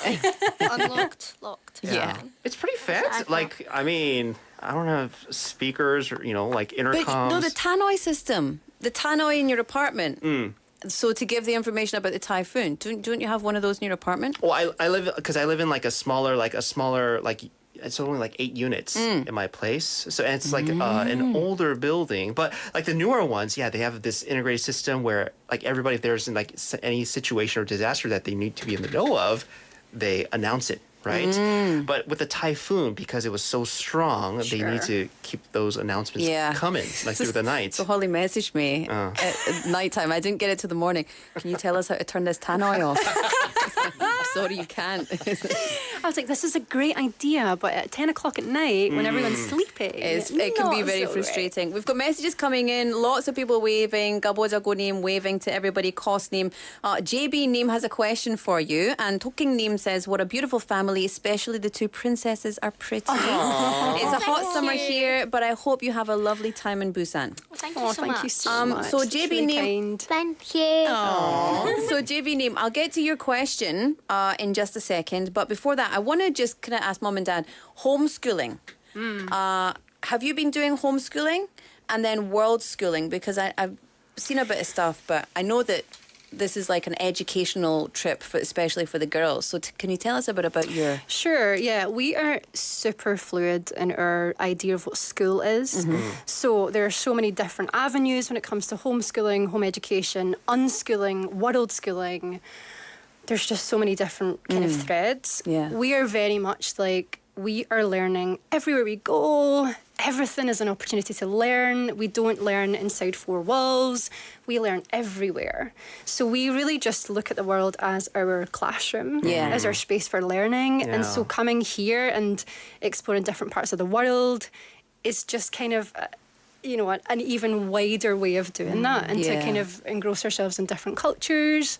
Like unlocked, locked.
Yeah.
It's pretty fancy. Like, I mean, I don't have speakers or, like intercoms.
But no, the tannoy system, the tannoy in your apartment. So to give the information about the typhoon, don't you have one of those in your apartment?
Well, I live in like a smaller it's only like 8 units in my place. So and it's like an older building, but like the newer ones, yeah, they have this integrated system where like everybody, if there's like any situation or disaster that they need to be in the know of, they announce it. Right, but with the typhoon, because it was so strong, they need to keep those announcements coming, like through the night.
So Holly messaged me at nighttime. I didn't get it till the morning. Can you tell us how to turn this tannoy off? Sorry, you can't.
I was like, this is a great idea, but at 10 o'clock at night, when everyone's sleeping,
It can be
not
very
so
frustrating. We've got messages coming in, lots of people waving, Gabojago Neem waving to everybody, Kos Neem. JB Neem has a question for you, and Toking Neem says, what a beautiful family, especially the two princesses are pretty. It's a hot summer here, but I hope you have a lovely time in Busan.
Well, thank you so much.
so much.
So
That's
JB
really
Neem,
kind.
Thank you.
So JB Neem, I'll get to your question in just a second, but before that, I want to just kind of ask Mom and Dad, homeschooling. Have you been doing homeschooling and then world schooling? Because I've seen a bit of stuff, but I know that this is like an educational trip, especially for the girls. So can you tell us a bit about your...
Sure, yeah. We are super fluid in our idea of what school is. So there are so many different avenues when it comes to homeschooling, home education, unschooling, world schooling. There's just so many different kind of threads.
Yeah.
We are very much like, we are learning everywhere we go, everything is an opportunity to learn. We don't learn inside four walls. We learn everywhere. So we really just look at the world as our classroom, as our space for learning. And so coming here and exploring different parts of the world is just kind of, an even wider way of doing that, and to kind of engross ourselves in different cultures.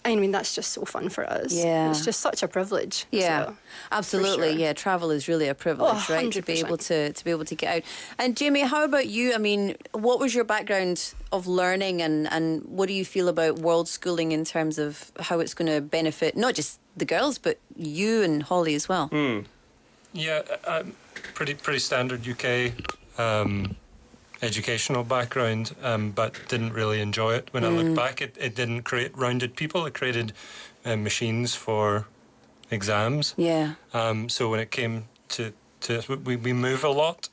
I mean, that's just so fun for us.
Yeah.
It's just such a privilege.
Yeah,
so,
absolutely.
sure.
Yeah, travel is really a privilege, right? To be able to get out. And Jamie, how about you? I mean, what was your background of learning, and what do you feel about world schooling in terms of how it's going to benefit not just the girls but you and Hollie as well?
Yeah, pretty standard UK educational background, but didn't really enjoy it. When I look back, it didn't create rounded people. It created machines for exams.
Yeah.
So when it came to we move a lot,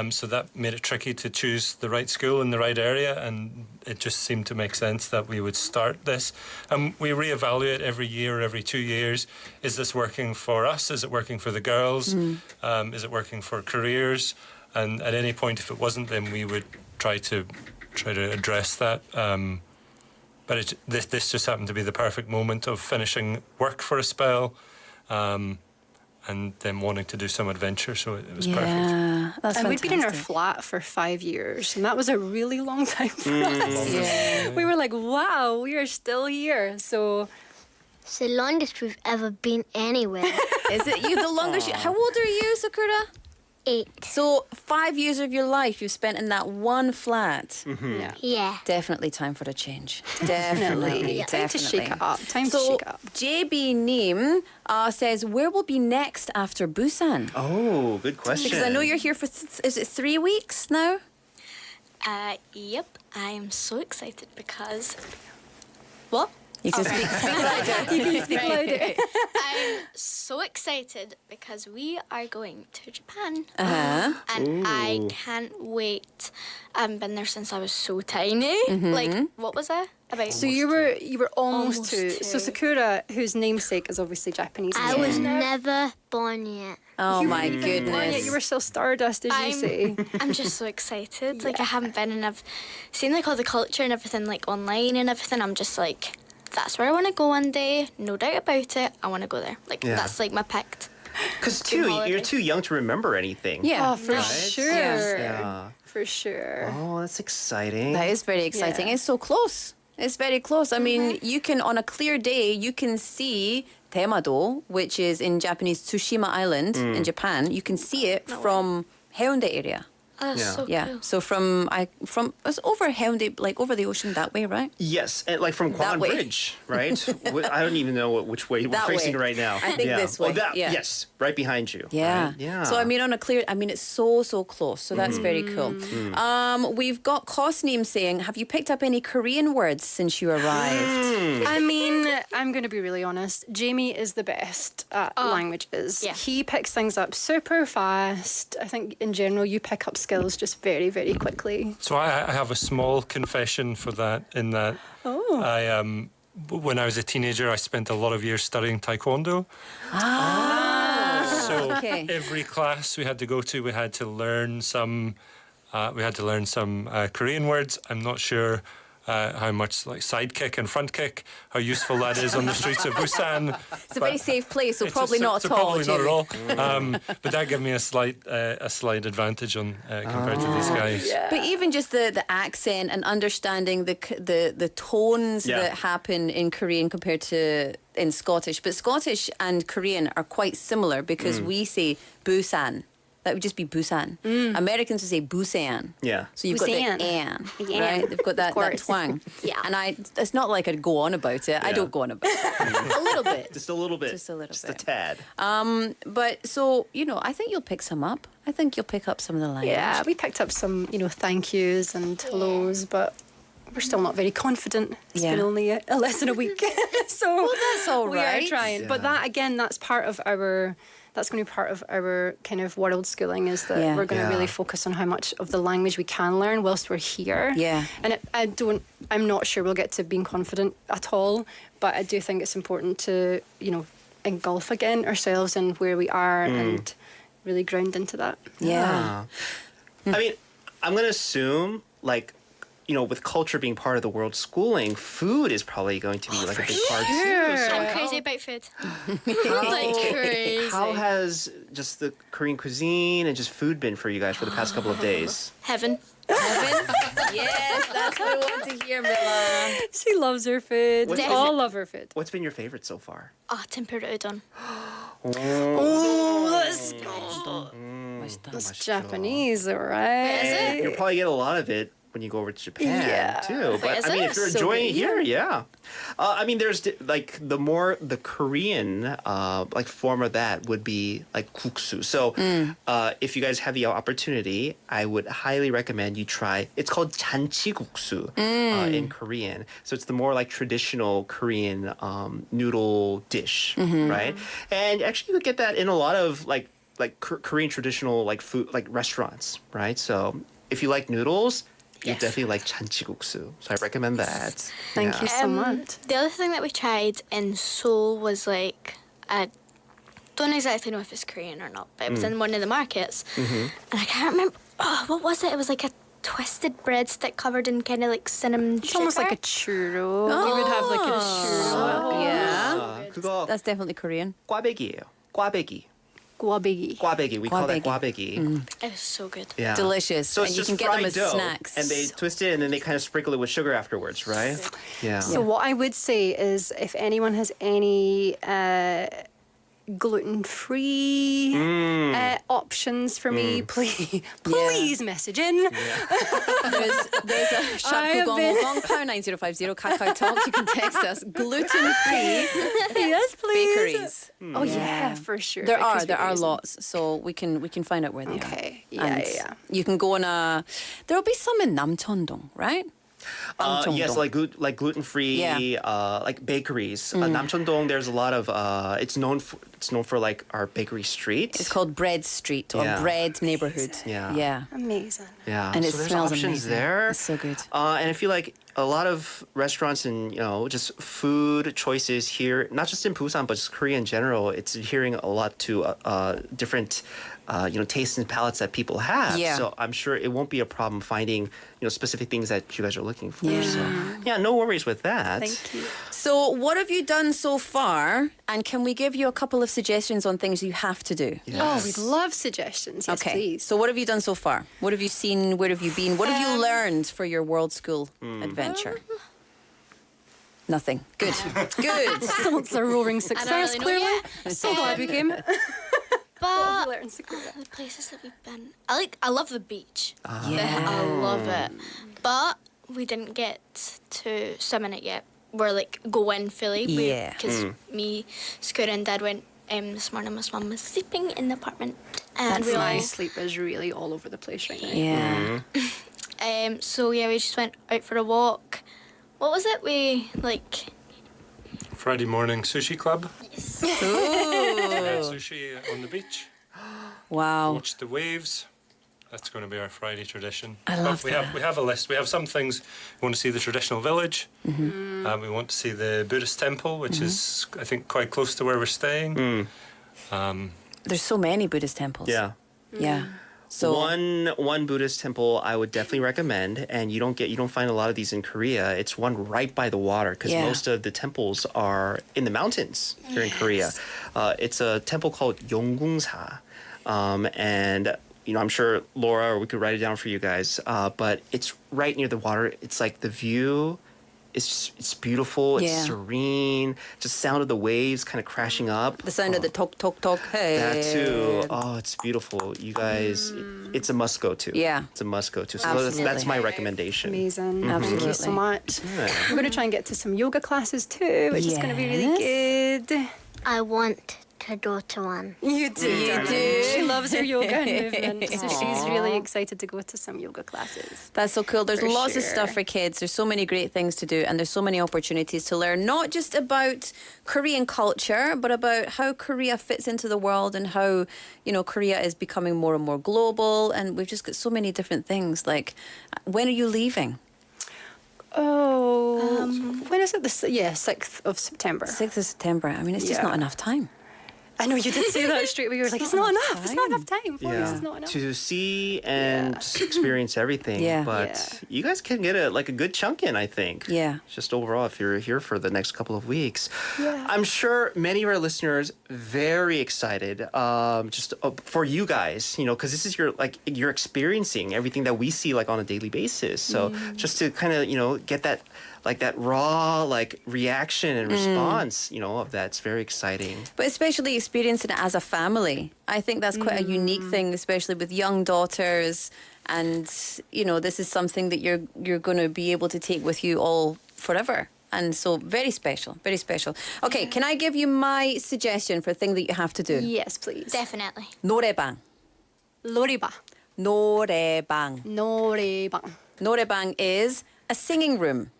so that made it tricky to choose the right school in the right area, and it just seemed to make sense that we would start this. We reevaluate every year or every 2 years. Is this working for us? Is it working for the girls? Is it working for careers? And at any point, if it wasn't, then we would try to address that. But this just happened to be the perfect moment of finishing work for a spell, and then wanting to do some adventure. So it was perfect.
And
fantastic.
we'd been in our flat for 5 years, and that was a really long time for us.
Yeah.
We were like, wow, we are still here. So
It's the longest we've ever been anywhere.
Is it you the longest? How old are you, Sakura?
8.
So 5 years of your life you've spent in that one flat.
Yeah.
Definitely time for a change. Definitely.
Yeah. Time to shake it up. Time to shake it up.
JB Neem says, where will be next after Busan?
Oh, good question.
Because I know you're here for, is it 3 weeks now?
Yep. I am so excited because... What?
You can speak louder.
You can speak louder.
I'm so excited because we are going to Japan. And I can't wait. I haven't been there since I was so tiny. Like, what was I? About
So you were almost 2. So Sakura, whose namesake is obviously Japanese.
I was never born yet.
Oh my
Yeah,
goodness.
you were still stardust, as you say.
I'm just so excited. Like, I haven't been, and I've seen like all the culture and everything, like online and everything. I'm just like, that's where I want to go one day. No doubt about it. I want to go there. Like, that's like my picked.
Because you're too young to remember anything.
Yeah.
Oh, for sure.
Yeah.
For sure.
Oh, that's exciting.
That is very exciting.
Yeah.
It's so close. It's very close. I mean, you can, on a clear day, you can see Temado, which is in Japanese Tsushima Island in Japan. You can see it from Haeundae area.
Oh, that's so cool.
So from it's over Haeundae, like over the ocean that way, right?
Yes, and like from
That
Kwan
way.
Bridge, right? I don't even know which way we're
That
facing
way.
right now.
I think this way, yeah.
Yes, right behind you.
Yeah.
Right? Yeah.
So I mean, on a clear, I mean, it's so close. So that's very cool. We've got Kosneem saying, have you picked up any Korean words since you arrived?
I mean, I'm going to be really honest. Jamie is the best at languages.
Yeah.
He picks things up super fast. I think in general, you pick up skills just very, very quickly.
So I have a small confession for that, in that when I was a teenager, I spent a lot of years studying Taekwondo. So every class we had to go to, we had to learn some Korean words. I'm not sure how much like sidekick and front kick, how useful that is on the streets of Busan.
It's a very safe place, so
It's
probably not at all.
Probably not
Jamie.
at all. But that gave me a slight advantage on compared to these guys.
But even just the accent and understanding the tones that happen in Korean compared to in Scottish. But Scottish and Korean are quite similar because we say Busan. That would just be Busan. Americans would say Busan.
Yeah.
So you've got the an, right? They've got that twang.
Yeah.
And it's not like I'd go on about it. I don't go on about it. A little bit.
Just a little bit.
Just a little
Just
bit.
a tad.
But so, I think you'll pick some up. I think you'll pick up some of the language.
Yeah, we picked up some, thank yous and hellos, but we're still not very confident. It's been only a lesson a week. So
that's all right.
We are trying.
Yeah.
But that, again, that's part of our... That's going to be part of our kind of world schooling, is that we're going to really focus on how much of the language we can learn whilst we're here.
Yeah.
And I'm not sure we'll get to being confident at all, but I do think it's important to, engulf again ourselves in where we are and really ground into that.
Yeah.
I mean, I'm going to assume, like, you know, with culture being part of the world schooling, food is probably going to be like a big part too. So
I'm crazy about food.
how has just the Korean cuisine and just food been for you guys for the past couple of days?
Heaven.
Yes, that's what I want to hear, Mila.
She loves her food.
What's
We
been-
all love her food.
What's been your favorite so far?
tempura udon.
Oh, let's go. That's Japanese, right?
Is it?
You'll probably get a lot of it when you go over to Japan
Yeah.
too. But
is
I mean,
it?
if you're
So
enjoying it
good.
here, yeah. I mean, there's like the Korean like form of that would be like guksu. So if you guys have the opportunity, I would highly recommend you try. It's called janchiguksu in Korean. So it's the more like traditional Korean noodle dish, right? And actually, you could get that in a lot of like Korean traditional like food like restaurants, right? So if you like noodles. You definitely like janchiguksu, so I recommend that.
Thank you so much.
The other thing that we tried in Seoul was like, I don't exactly know if it's Korean or not, but it was in one of the markets. And I can't remember, what was it? It was like a twisted breadstick covered in kind of like cinnamon
It's almost like a churro. You would have like a churro.
Yeah.
그거
That's definitely Korean.
꽈배기예요. 꽈배기.
Guabegi.
꽈배기. We call that
꽈배기.
꽈배기.
It was so good.
Yeah.
Delicious.
So it's
and you
just
can get them
fried
as
dough,
snacks.
and they twist it and then they kind of sprinkle it with sugar afterwards, right? Yeah.
So what I would say is if anyone has any gluten-free options for me, please message in.
There's a
I have been-
pound 9050 Kakao Talk. You can text us gluten-free
Yes, please.
bakeries.
Oh yeah, for sure.
There
Bakeries,
are
bakeries.
lots, so we can find out where they are.
Okay. Yeah,
And
yeah.
you can go on a. There'll be some in Namcheondong, right?
Yes, like gluten-free,
Yeah.
like bakeries. Namcheondong, there's a lot of. It's known for like our bakery street.
It's called Bread Street or
Yeah.
Bread Neighborhood.
Yeah.
Yeah.
Amazing.
Yeah,
And
so
it
there's
smells
options
amazing.
there.
It's so good.
And I feel like a lot of restaurants and just food choices here, not just in Busan but just Korea in general, it's adhering a lot to different tastes and palates that people have.
Yeah.
So I'm sure it won't be a problem finding specific things that you guys are looking for.
Yeah.
So yeah, no worries with that.
Thank you.
So, what have you done so far? And can we give you a couple of suggestions on things you have to do?
Oh, we'd love suggestions. Yes,
Okay.
please.
So, what have you done so far? What have you seen? Where have you been? What have you learned for your world school adventure? Nothing. Good. Good.
So it's a roaring success,
really know
clearly.
yet.
So glad we came.
But
Learn secret.
the places that we've been, I love the beach.
Yeah.
I love it. But we didn't get to swim in it yet. We're like going fully.
Yeah.
Because me, Scooter and Dad went this morning. My mum was sleeping in the apartment. And we
My
all,
sleep is really all over the place right now.
Yeah.
so yeah, we just went out for a walk. What was it? We like
Friday morning sushi club. Had sushi on the beach.
Wow.
Watch the waves. That's going to be our Friday tradition.
I love
we have a list. We have some things. We want to see the traditional village. We want to see the Buddhist temple, which is I think quite close to where we're staying.
There's so many Buddhist temples.
Yeah.
Yeah. So
one Buddhist temple I would definitely recommend, and you don't find a lot of these in Korea. It's one right by the water because
Yeah.
most of the temples are in the mountains here in Korea. It's a temple called Yonggungsa, and I'm sure Laura or we could write it down for you guys. But it's right near the water. It's like the view. It's beautiful. It's
Yeah.
serene. Just sound of the waves kind of crashing up.
the sound of the tok tok tok. Hey.
That too. Oh, it's beautiful. You guys, it's a must go to.
Yeah.
It's a must go to. So
Absolutely.
that's my recommendation.
Amazing. Thank you so
Absolutely.
much.
Yeah.
We're going to try and get to some yoga classes too, which is going to be really good.
I want to go to one.
You do.
You do.
She loves her yoga and movement, so she's really excited to go to some yoga classes.
That's so cool. There's
For
lots of
sure.
stuff for kids. There's so many great things to do, and there's so many opportunities to learn, not just about Korean culture, but about how Korea fits into the world and how, Korea is becoming more and more global. And we've just got so many different things. Like, when are you leaving?
Oh, when is it? 6th of September.
6th of September. I mean, it's just
Yeah.
not enough time.
I know you did say that straight away. You were like, it's not enough. It's not enough time. 4 weeks is not enough.
To see and just experience everything.
Yeah.
But you guys can get a good chunk in, I think.
Yeah.
Just overall, if you're here for the next couple of weeks.
Yeah.
I'm sure many of our listeners very excited just for you guys, because this is you're experiencing everything that we see on a daily basis. So just to kind of, get that that raw reaction and response, of that's very exciting.
But especially experiencing it as a family. I think that's quite a unique thing, especially with young daughters. And, this is something that you're going to be able to take with you all forever. And so very special, very special. Okay, can I give you my suggestion for a thing that you have to do?
Yes, please.
Definitely.
노래방.
노래방.
노래방.
노래방.
노래방 is a singing room.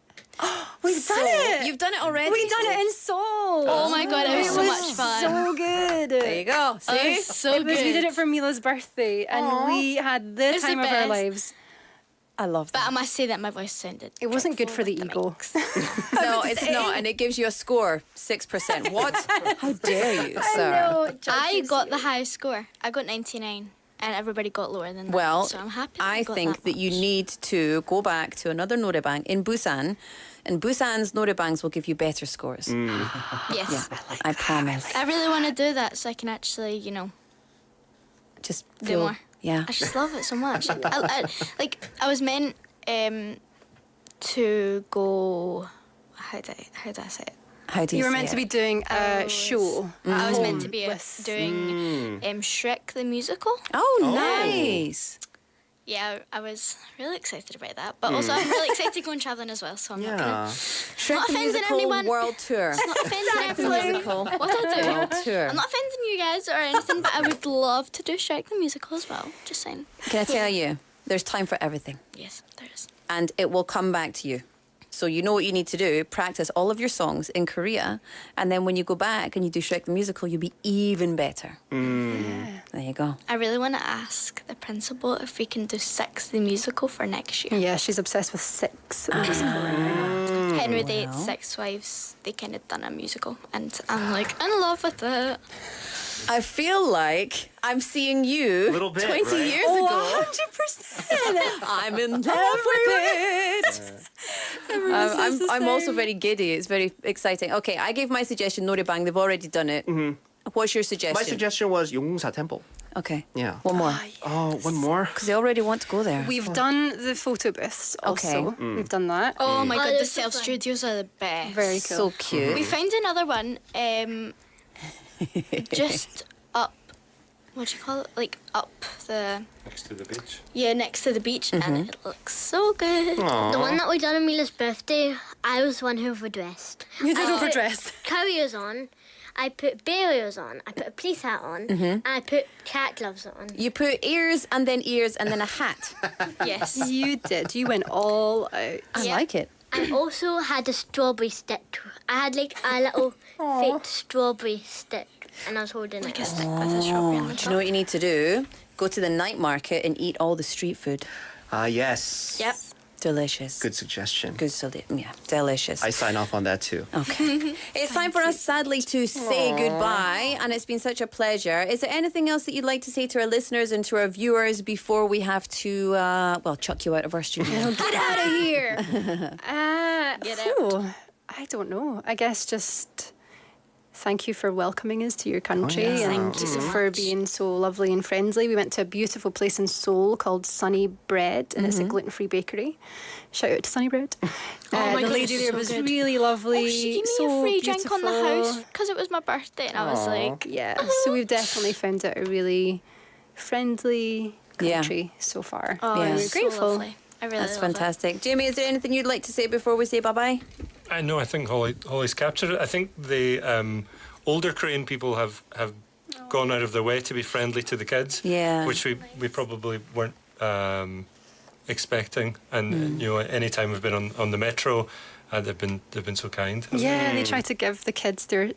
We've done it.
You've done it already.
We've done it in Seoul.
Oh my God, it was so much fun.
So good.
There you go. See?
So good.
We did it for Mila's birthday, and we had the
It's the
time of our
best.
lives.
I love that.
But I must say that my voice sounded.
It wasn't good for the ego.
No, it's not, and it gives you a score 6%. What? How dare you, sir?
know.
I got the highest score. I got 99, and everybody got lower than that.
Well,
so I'm happy.
I
got
think that you
much.
need to go back to another norebang in Busan, and Busan's norebangs will give you better scores.
Yes.
Yeah, I promise.
I really want to do that so I can actually,
Just
do
feel,
more.
yeah.
I just love it so much. I was meant to go. How do I say it?
How do you
You were
say
meant to
it?
be doing a show.
I was meant
home
to be
with-
doing Shrek the musical.
Oh, nice.
Yeah, I was really excited about that. But also, I'm really excited to go and traveling as well. So I'm not gonna.
Shrek
Not
the
offending
Musical
anyone.
World Tour.
Not offending everyone.
Musical
What I do.
World Tour.
I'm not offending you guys or anything, but I would love to do Shrek the musical as well. Just saying.
Can I tell you, there's time for everything,
Yes, there is.
and it will come back to you. So you know what you need to do, practice all of your songs in Korea, and then when you go back and you do Shrek the Musical, you'll be even better. There you go.
I really want to ask the principal if we can do Six the musical for next year.
Yeah, she's obsessed with Six. the musical right now.
Henry VIII's Six Wives, they kind of done a musical, and I'm like in love with it.
I feel like I'm seeing you
Little bit,
20
right?
years
Oh,
ago.
100%.
I'm in love with it. I'm also very giddy. It's very exciting. Okay, I gave my suggestion, Norebang. They've already done it. What's your suggestion?
My suggestion was 용궁사 Temple.
Okay.
Yeah.
One more.
Oh, one more?
Because they already want to go there.
We've done the photo booths also.
Okay.
We've done that.
Oh my god, the
they're so
self
fun.
studios are the best.
Very cool.
So cute.
We found another one just up, what do you call it? Like up the,
Next to the beach.
yeah, next to the beach, and it looks so good.
The one that we done on Mila's birthday, I was the one who overdressed.
You did
I
overdress.
put carriers on, I put barriers on, I put a police hat on, and I put cat gloves on.
You put ears and then a hat.
Yes.
You did. You went all out.
I
Yeah.
like it.
I also had a strawberry stick. I had like a little fake strawberry stick, and I was holding
Like
it.
a stick with a strawberry on the
Do you
top.
know what you need to do? Go to the night market and eat all the street food.
Yes.
Yep.
Delicious.
Good suggestion.
Good, delicious.
I sign off on that too.
Okay. It's time for us, sadly, to say goodbye, and it's been such a pleasure. Is there anything else that you'd like to say to our listeners and to our viewers before we have to, chuck you out of our studio?
Get out of here. Get out.
I don't know. I guess just thank you for welcoming us to your country
yeah.
and
Thank you so
for
much.
being so lovely and friendly. We went to a beautiful place in Seoul called Sunny Bread, and it's a gluten-free bakery. Shout out to Sunny Bread.
my
the
God,
lady
it's
there
so
was
good.
really lovely.
Oh, she gave me
so
a free drink on the
beautiful.
house because it was my birthday, and I was like,
Yeah, so we've definitely found it a really friendly country so far.
oh,
Yeah.
And
it's
we're
so
grateful.
lovely. I really
That's
love
fantastic. Jamie, is there anything you'd like to say before we say bye-bye?
I know. I think Holly's captured it. I think the older Korean people have gone out of their way to be friendly to the kids.
Yeah.
Which we probably weren't expecting. And you know, any time we've been on the metro, they've been so kind.
Yeah, they try to give the kids their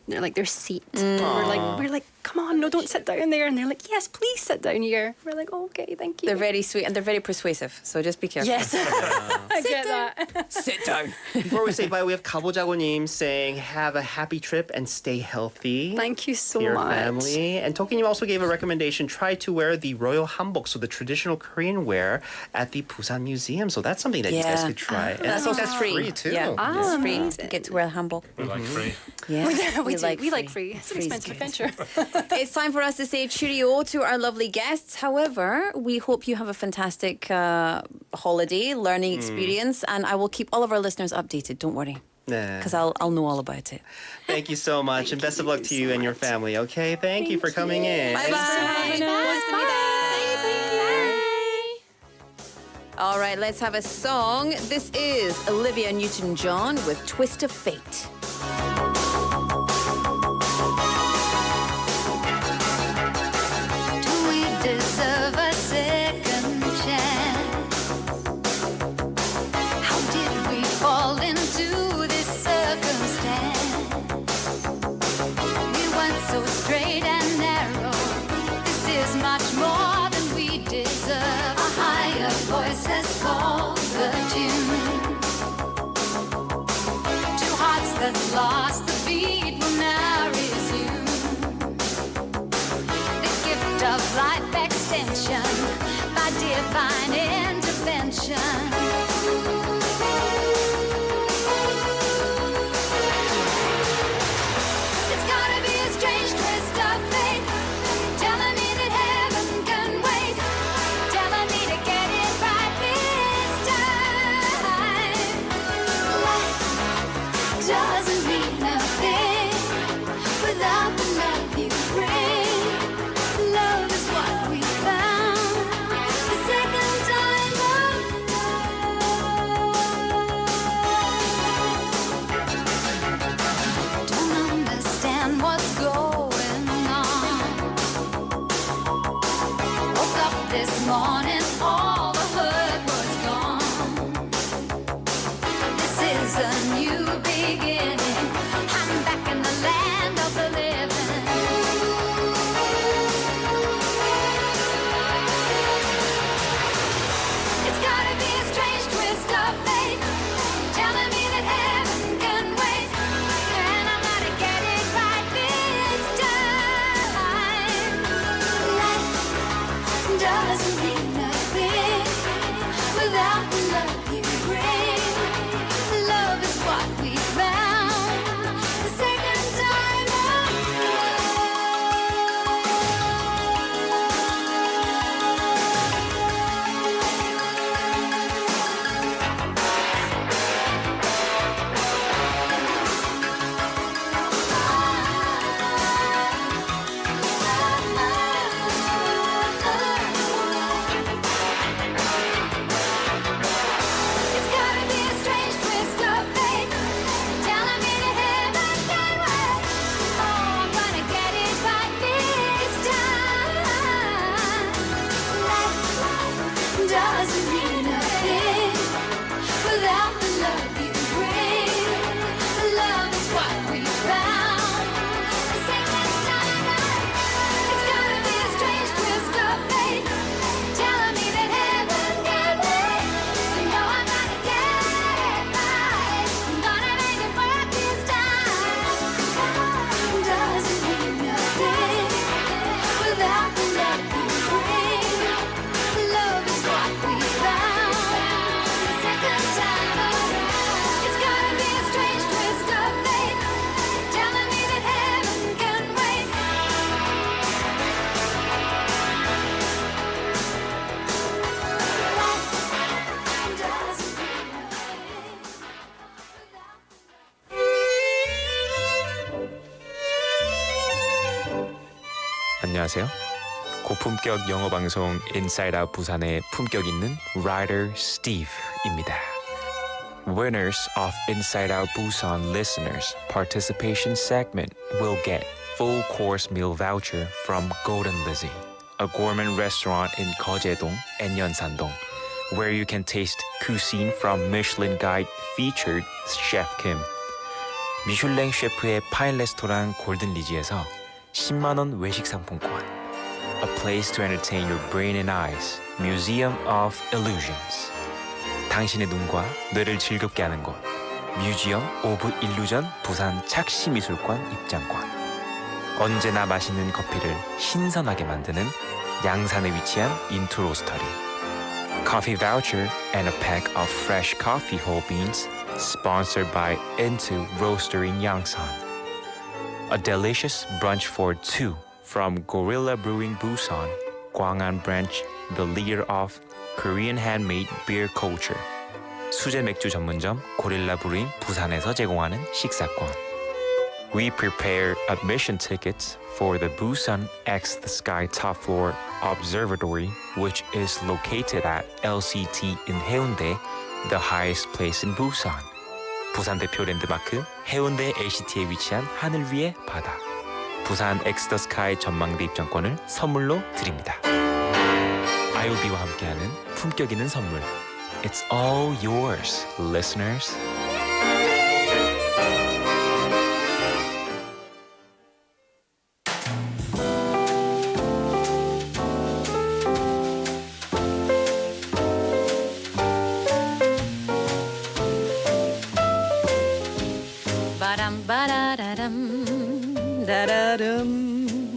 seat. We're like come on, no, don't sit down there. And they're like, yes, please sit down here. We're like, okay, thank you.
They're very sweet and they're very persuasive. So just be careful.
Yes. I get that.
Sit down.
Before we say bye, we have 가보자고님 saying, have a happy trip and stay healthy.
Thank you so
to your
much.
family. And Toki님 also gave a recommendation, try to wear the royal hanbok, so the traditional Korean wear at the Busan Museum. So that's something that you guys could try. And
That's also free.
too.
Yeah, it's free. You get to wear a hanbok.
We like free.
Yeah,
we like free. It's an
Free's
expensive
good.
adventure.
It's time for us to say cheerio to our lovely guests. However, we hope you have a fantastic holiday, learning experience, and I will keep all of our listeners updated. Don't worry, because I'll know all about it.
Thank you so much, and best of luck to you and your family, okay? Thank you for coming in.
Bye-bye. All right, let's have a song. This is Olivia Newton-John with Twist of Fate.
Do we deserve a second chance? How did we fall into this circumstance? We went so straight and narrow. This is much more than we deserve. A higher voice has called the tune. Two hearts that lost the beat will now resume. The gift of life extension by divine intervention. It's gotta be a strange twist of fate, telling me that heaven can wait, telling me to get it right this time. Life doesn't mean nothing without the love you bring. Love is what we found the second time around. Don't understand what's going on. Woke up this morning, all the hurt was gone. This is a new beginning. I'm back in the land of the living. It's gotta be a strange twist of fate, telling me that heaven can wait, and I'm gonna get it right this time. Life doesn't mean nothing without the love you bring. Love is what we found the second time It's gotta be a strange twist of fate, telling me that heaven can wait. Oh, I'm gonna get it right this time. Life doesn't mean nothing without the love you bring. Love is what we found the second time around. It's gotta be a strange twist of fate, telling me that heaven can wait. You know I'm gonna get it right. I'm gonna make it work this time. Doesn't mean nothing without the love you bring. Love is what we found the second time around. It's gotta be a strange twist of fate, telling me that heaven can wait.
안녕하세요. 고품격 영어 방송 Inside Out 부산의 품격 있는 Writer Steve입니다. Winners of Inside Out Busan listeners participation segment will get full course meal voucher from Golden Lizzie, a gourmet restaurant in Geojedong and Yeonsan-dong, where you can taste cuisine from Michelin Guide featured Chef Kim. 미슐랭 셰프의 파인 레스토랑 골든 리지에서 10만 원 외식 상품권. A place to entertain your brain and eyes. Museum of Illusions. 당신의 눈과 뇌를 즐겁게 하는 곳. 뮤지엄 오브 일루전 부산 착시미술관 입장권. 언제나 맛있는 커피를 신선하게 만드는 양산에 위치한 인투 로스터리. Coffee voucher and a pack of fresh coffee whole beans sponsored by Into Roastery in Yangsan. A delicious brunch for two from Gorilla Brewing Busan, Gwangan branch, the leader of Korean handmade beer culture. 수제 맥주 전문점 고릴라 브루잉 부산에서 제공하는 식사권. We prepare admission tickets for the Busan X the Sky Top Floor Observatory, which is located at LCT in Haeundae, the highest place in Busan. 부산 대표 랜드마크 해운대 LCT에 위치한 하늘 위의 바다. 부산 X the Sky 전망대 입장권을 선물로 드립니다. IOB와 함께하는 품격 있는 선물. It's all yours, listeners.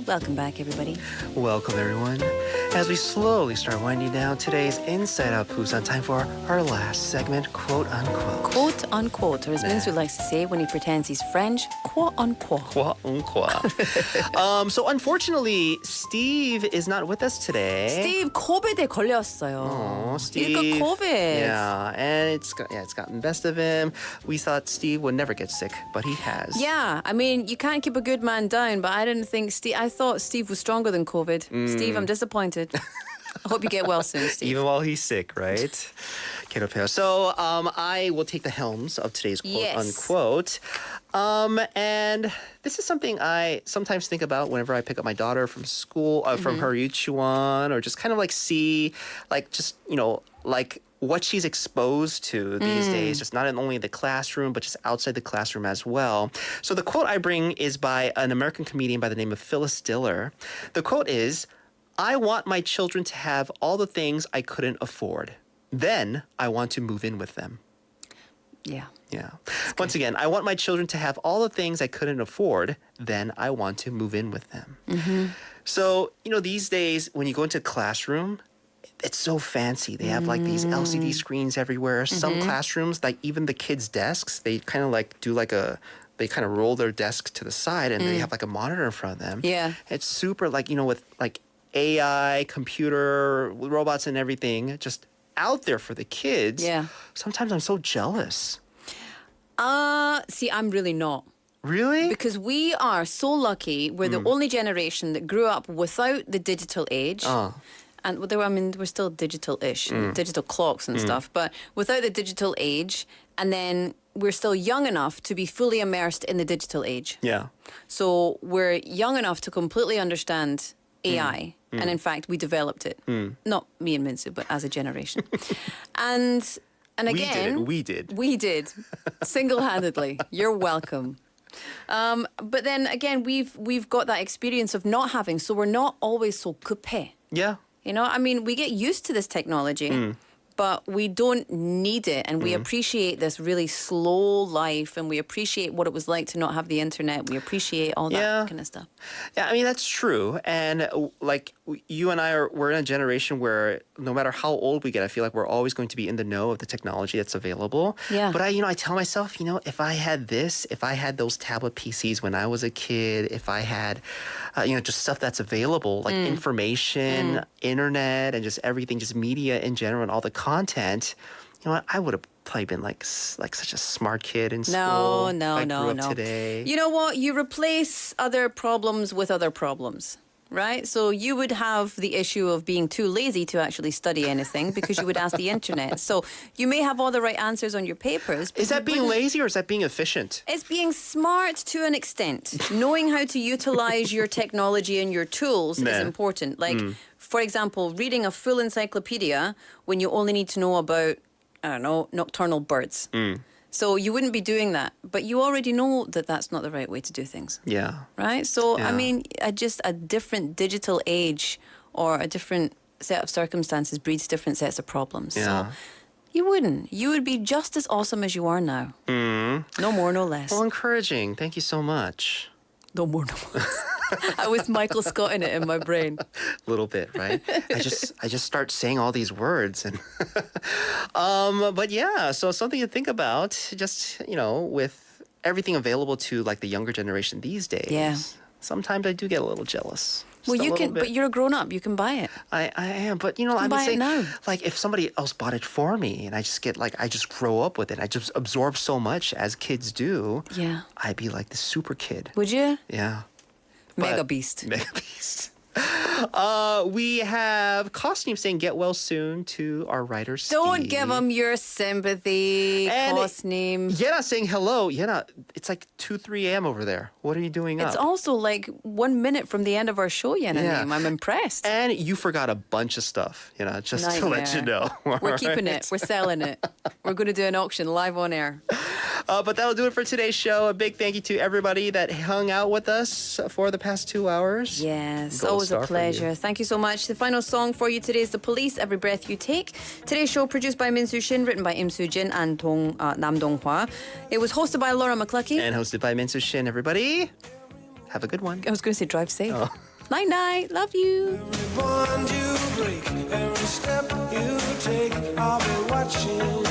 Welcome back, everybody.
Welcome, everyone. As we slowly start winding down today's Inside Out Busan, time for our last segment, quote unquote.
Quote unquote, or as Minsu likes to say when he pretends he's French, quote unquote.
Quote unquote. So unfortunately, Steve is not with us today.
Steve, COVID에 걸렸어요.
Oh, Steve.
He's got COVID.
Yeah, and it's gotten best of him. We thought Steve would never get sick, but he has.
Yeah, I mean, you can't keep a good man down, but I thought Steve was stronger than COVID. Steve, I'm disappointed. I hope you get well soon, Steve.
Even while he's sick, right? 괴롭혀요. So I will take the helms of today's quote unquote. And this is something I sometimes think about whenever I pick up my daughter from school, from her yuchuan, or just kind of like see, like just, like what she's exposed to these days, just not only in the classroom, but just outside the classroom as well. So the quote I bring is by an American comedian by the name of Phyllis Diller. The quote is, I want my children to have all the things I couldn't afford. Then I want to move in with them.
Yeah.
Yeah. Once again, I want my children to have all the things I couldn't afford. Then I want to move in with them. So, these days when you go into a classroom, it's so fancy. They have like these LCD screens everywhere. Some classrooms, like even the kids' desks, they kind of like do like they kind of roll their desk to the side and they have like a monitor in front of them.
Yeah.
It's super like, with like AI, computer, robots and everything just out there for the kids.
Yeah.
Sometimes I'm so jealous.
See, I'm really not.
Really?
Because we are so lucky. We're the only generation that grew up without the digital age. And we're still digital-ish, digital clocks and stuff, but without the digital age, and then we're still young enough to be fully immersed in the digital age.
Yeah.
So we're young enough to completely understand AI. And in fact, we developed it. Not me and Minsu, but as a generation. And again...
We did.
Single-handedly. You're welcome. But then again, we've got that experience of not having, so we're not always so coupé.
Yeah.
We get used to this technology, but we don't need it. And we appreciate this really slow life, and we appreciate what it was like to not have the internet. We appreciate all that kind of stuff.
Yeah, that's true. And like you and we're in a generation where no matter how old we get, I feel like we're always going to be in the know of the technology that's available.
Yeah.
But I tell myself, if I had those tablet PCs when I was a kid, if I had, just stuff that's available, like information, internet, and just everything, just media in general, and all the content, I would have probably been like such a smart kid in school.
No.
Today.
You know what? You replace other problems with other problems. Right? So you would have the issue of being too lazy to actually study anything because you would ask the internet. So you may have all the right answers on your papers.
Is that being lazy or is that being efficient?
It's being smart to an extent. Knowing how to utilize your technology and your tools is important. Like, for example, reading a full encyclopedia when you only need to know about, nocturnal birds.
So you wouldn't be doing that, but you already know that that's not the right way to do things.
Yeah.
Right? So,
Yeah.
I mean, just a different digital age or a different set of circumstances breeds different sets of problems.
Yeah.
So you wouldn't. You would be just as awesome as you are now. No more, no less.
Well, encouraging. Thank you so much.
No more, no less. I was Michael Scott in it in my brain.
A little bit, right? I just start saying all these words and but yeah, so something to think about, just, with everything available to like the younger generation these days.
Yeah.
Sometimes I do get a little jealous.
Well,
Just a
you
little
can,
bit.
but you're a grown up. You can buy it.
I am, but I would
buy
say
it now.
like if somebody else bought it for me and I just get I just grow up with it. I just absorb so much as kids do.
Yeah.
I'd be like the super kid.
Would you?
Yeah.
Mega
But-
beast.
Mega beast. We have Costume saying get well soon to our writer Steve.
Don't give him your sympathy,
And
Cosname.
Yena saying hello. Yena, it's like 2-3 a.m. over there. What are you doing
It's
up?
also like 1 minute from the end of our show, Yenna
Yeah.
name. I'm impressed.
And you forgot a bunch of stuff, just to let you know.
We're keeping it. We're selling it. We're going to do an auction live on air.
But that'll do it for today's show. A big thank you to everybody that hung out with us for the past 2 hours.
Yes,
Gold
always
star
a
for you.
pleasure. Thank you so much. The final song for you today is The Police, Every Breath You Take. Today's show produced by Min Soo Shin, written by Im Soo Jin and Nam Dong Hwa. It was hosted by Laura McCluckey.
And hosted by Min Soo Shin, everybody. Have a good one.
I was going to say drive safe.
Oh.
Night night. Love you.
Bond you break, every step you take, I'll be watching you.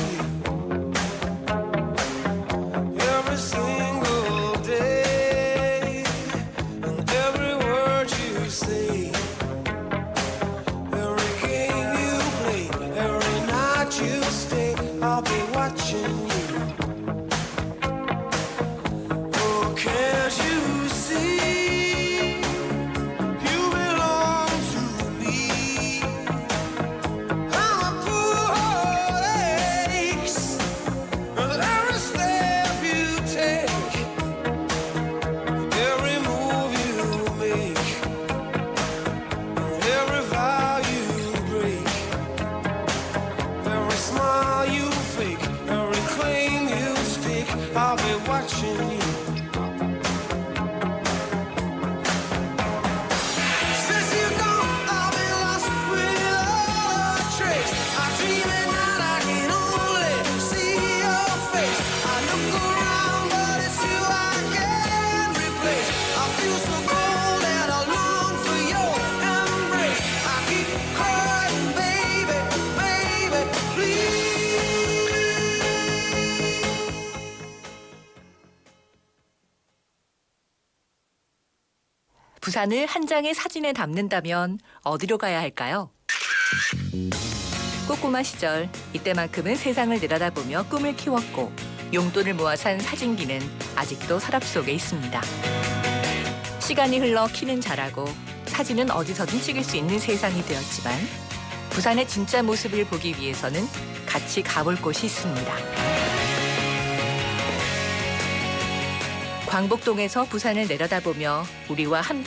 Every single day, and every word you say, every game you play, every night you stay, I'll be watching you. Oh, can't you see? You belong to me. I'm a poor ace, and every step you take, every move you make, every vow you break, every smile you fake, every claim you stake, I'll be watching you. Since you're gone, I've been lost without a trace. I dream at night, I can only see your face. I look around, but it's you I can't replace. I feel so cold and I long for your embrace. I keep crying, baby, baby, please.
부산을 한 장의 사진에 담는다면 어디로 가야 할까요? 꼬꼬마 시절 이때만큼은 세상을 내려다보며 꿈을 키웠고 용돈을 모아 산 사진기는 아직도 서랍 속에 있습니다. 시간이 흘러 키는 자라고 사진은 어디서든 찍을 수 있는 세상이 되었지만 부산의 진짜 모습을 보기 위해서는 같이 가볼 곳이 있습니다. 광복동에서 부산을 내려다보며 우리와 함께